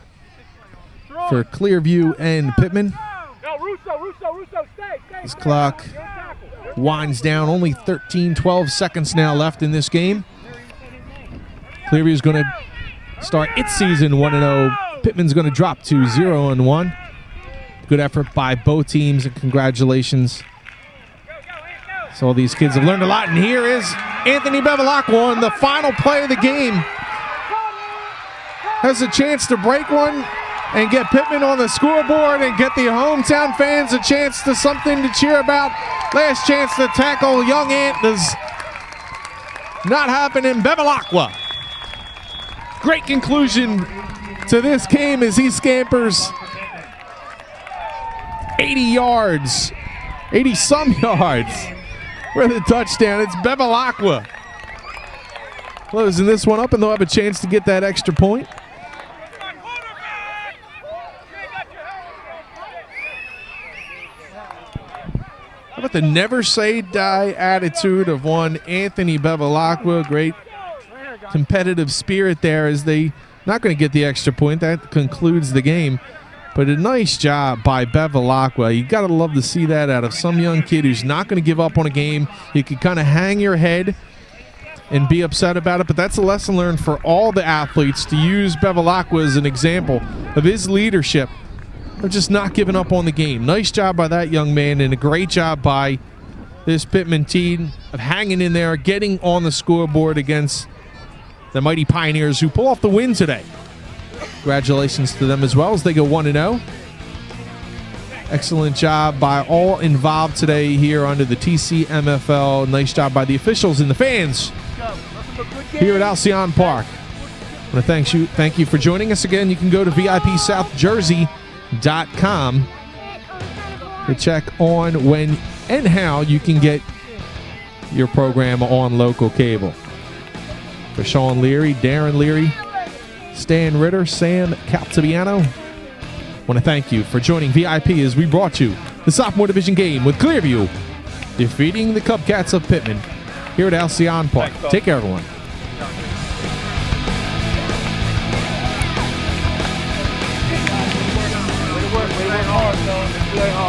for Clearview and Pitman. This clock winds down. Only 12 seconds now left in this game. Clearview is going to start its season 1-0. Pitman's going to drop to 0-1. Good effort by both teams, and congratulations. So all these kids have learned a lot, and here is Anthony Bevilacqua on the final play of the game. Has a chance to break one and get Pitman on the scoreboard and get the hometown fans a chance to something to cheer about. Last chance to tackle young Ant does not happen in Bevilacqua. Great conclusion to this game as he scampers 80 yards, 80-some yards for the touchdown. It's Bevilacqua closing this one up, and they'll have a chance to get that extra point. How about the never say die attitude of one Anthony Bevilacqua? Great competitive spirit there as they not going to get the extra point. That concludes the game. But a nice job by Bevilacqua. You got to love to see that out of some young kid who's not going to give up on a game. You can kind of hang your head and be upset about it, but that's a lesson learned for all the athletes to use Bevilacqua as an example of his leadership of just not giving up on the game. Nice job by that young man, and a great job by this Pitman team of hanging in there, getting on the scoreboard against the mighty Pioneers who pull off the win today. Congratulations to them as well as they go 1-0. Excellent job by all involved today here under the TCMFL. Nice job by the officials and the fans here at Alcyon Park. I want to thank you for joining us again. You can go to VIPSouthJersey.com to check on when and how you can get your program on local cable. For Shawn Leary, Darren Leary, Stan Ritter, Sam Captabiano, I want to thank you for joining VIP as we brought you the sophomore division game with Clearview defeating the Cubcats of Pitman here at Alcyon Park. Take care, everyone. Way to work hard, though. Play hard.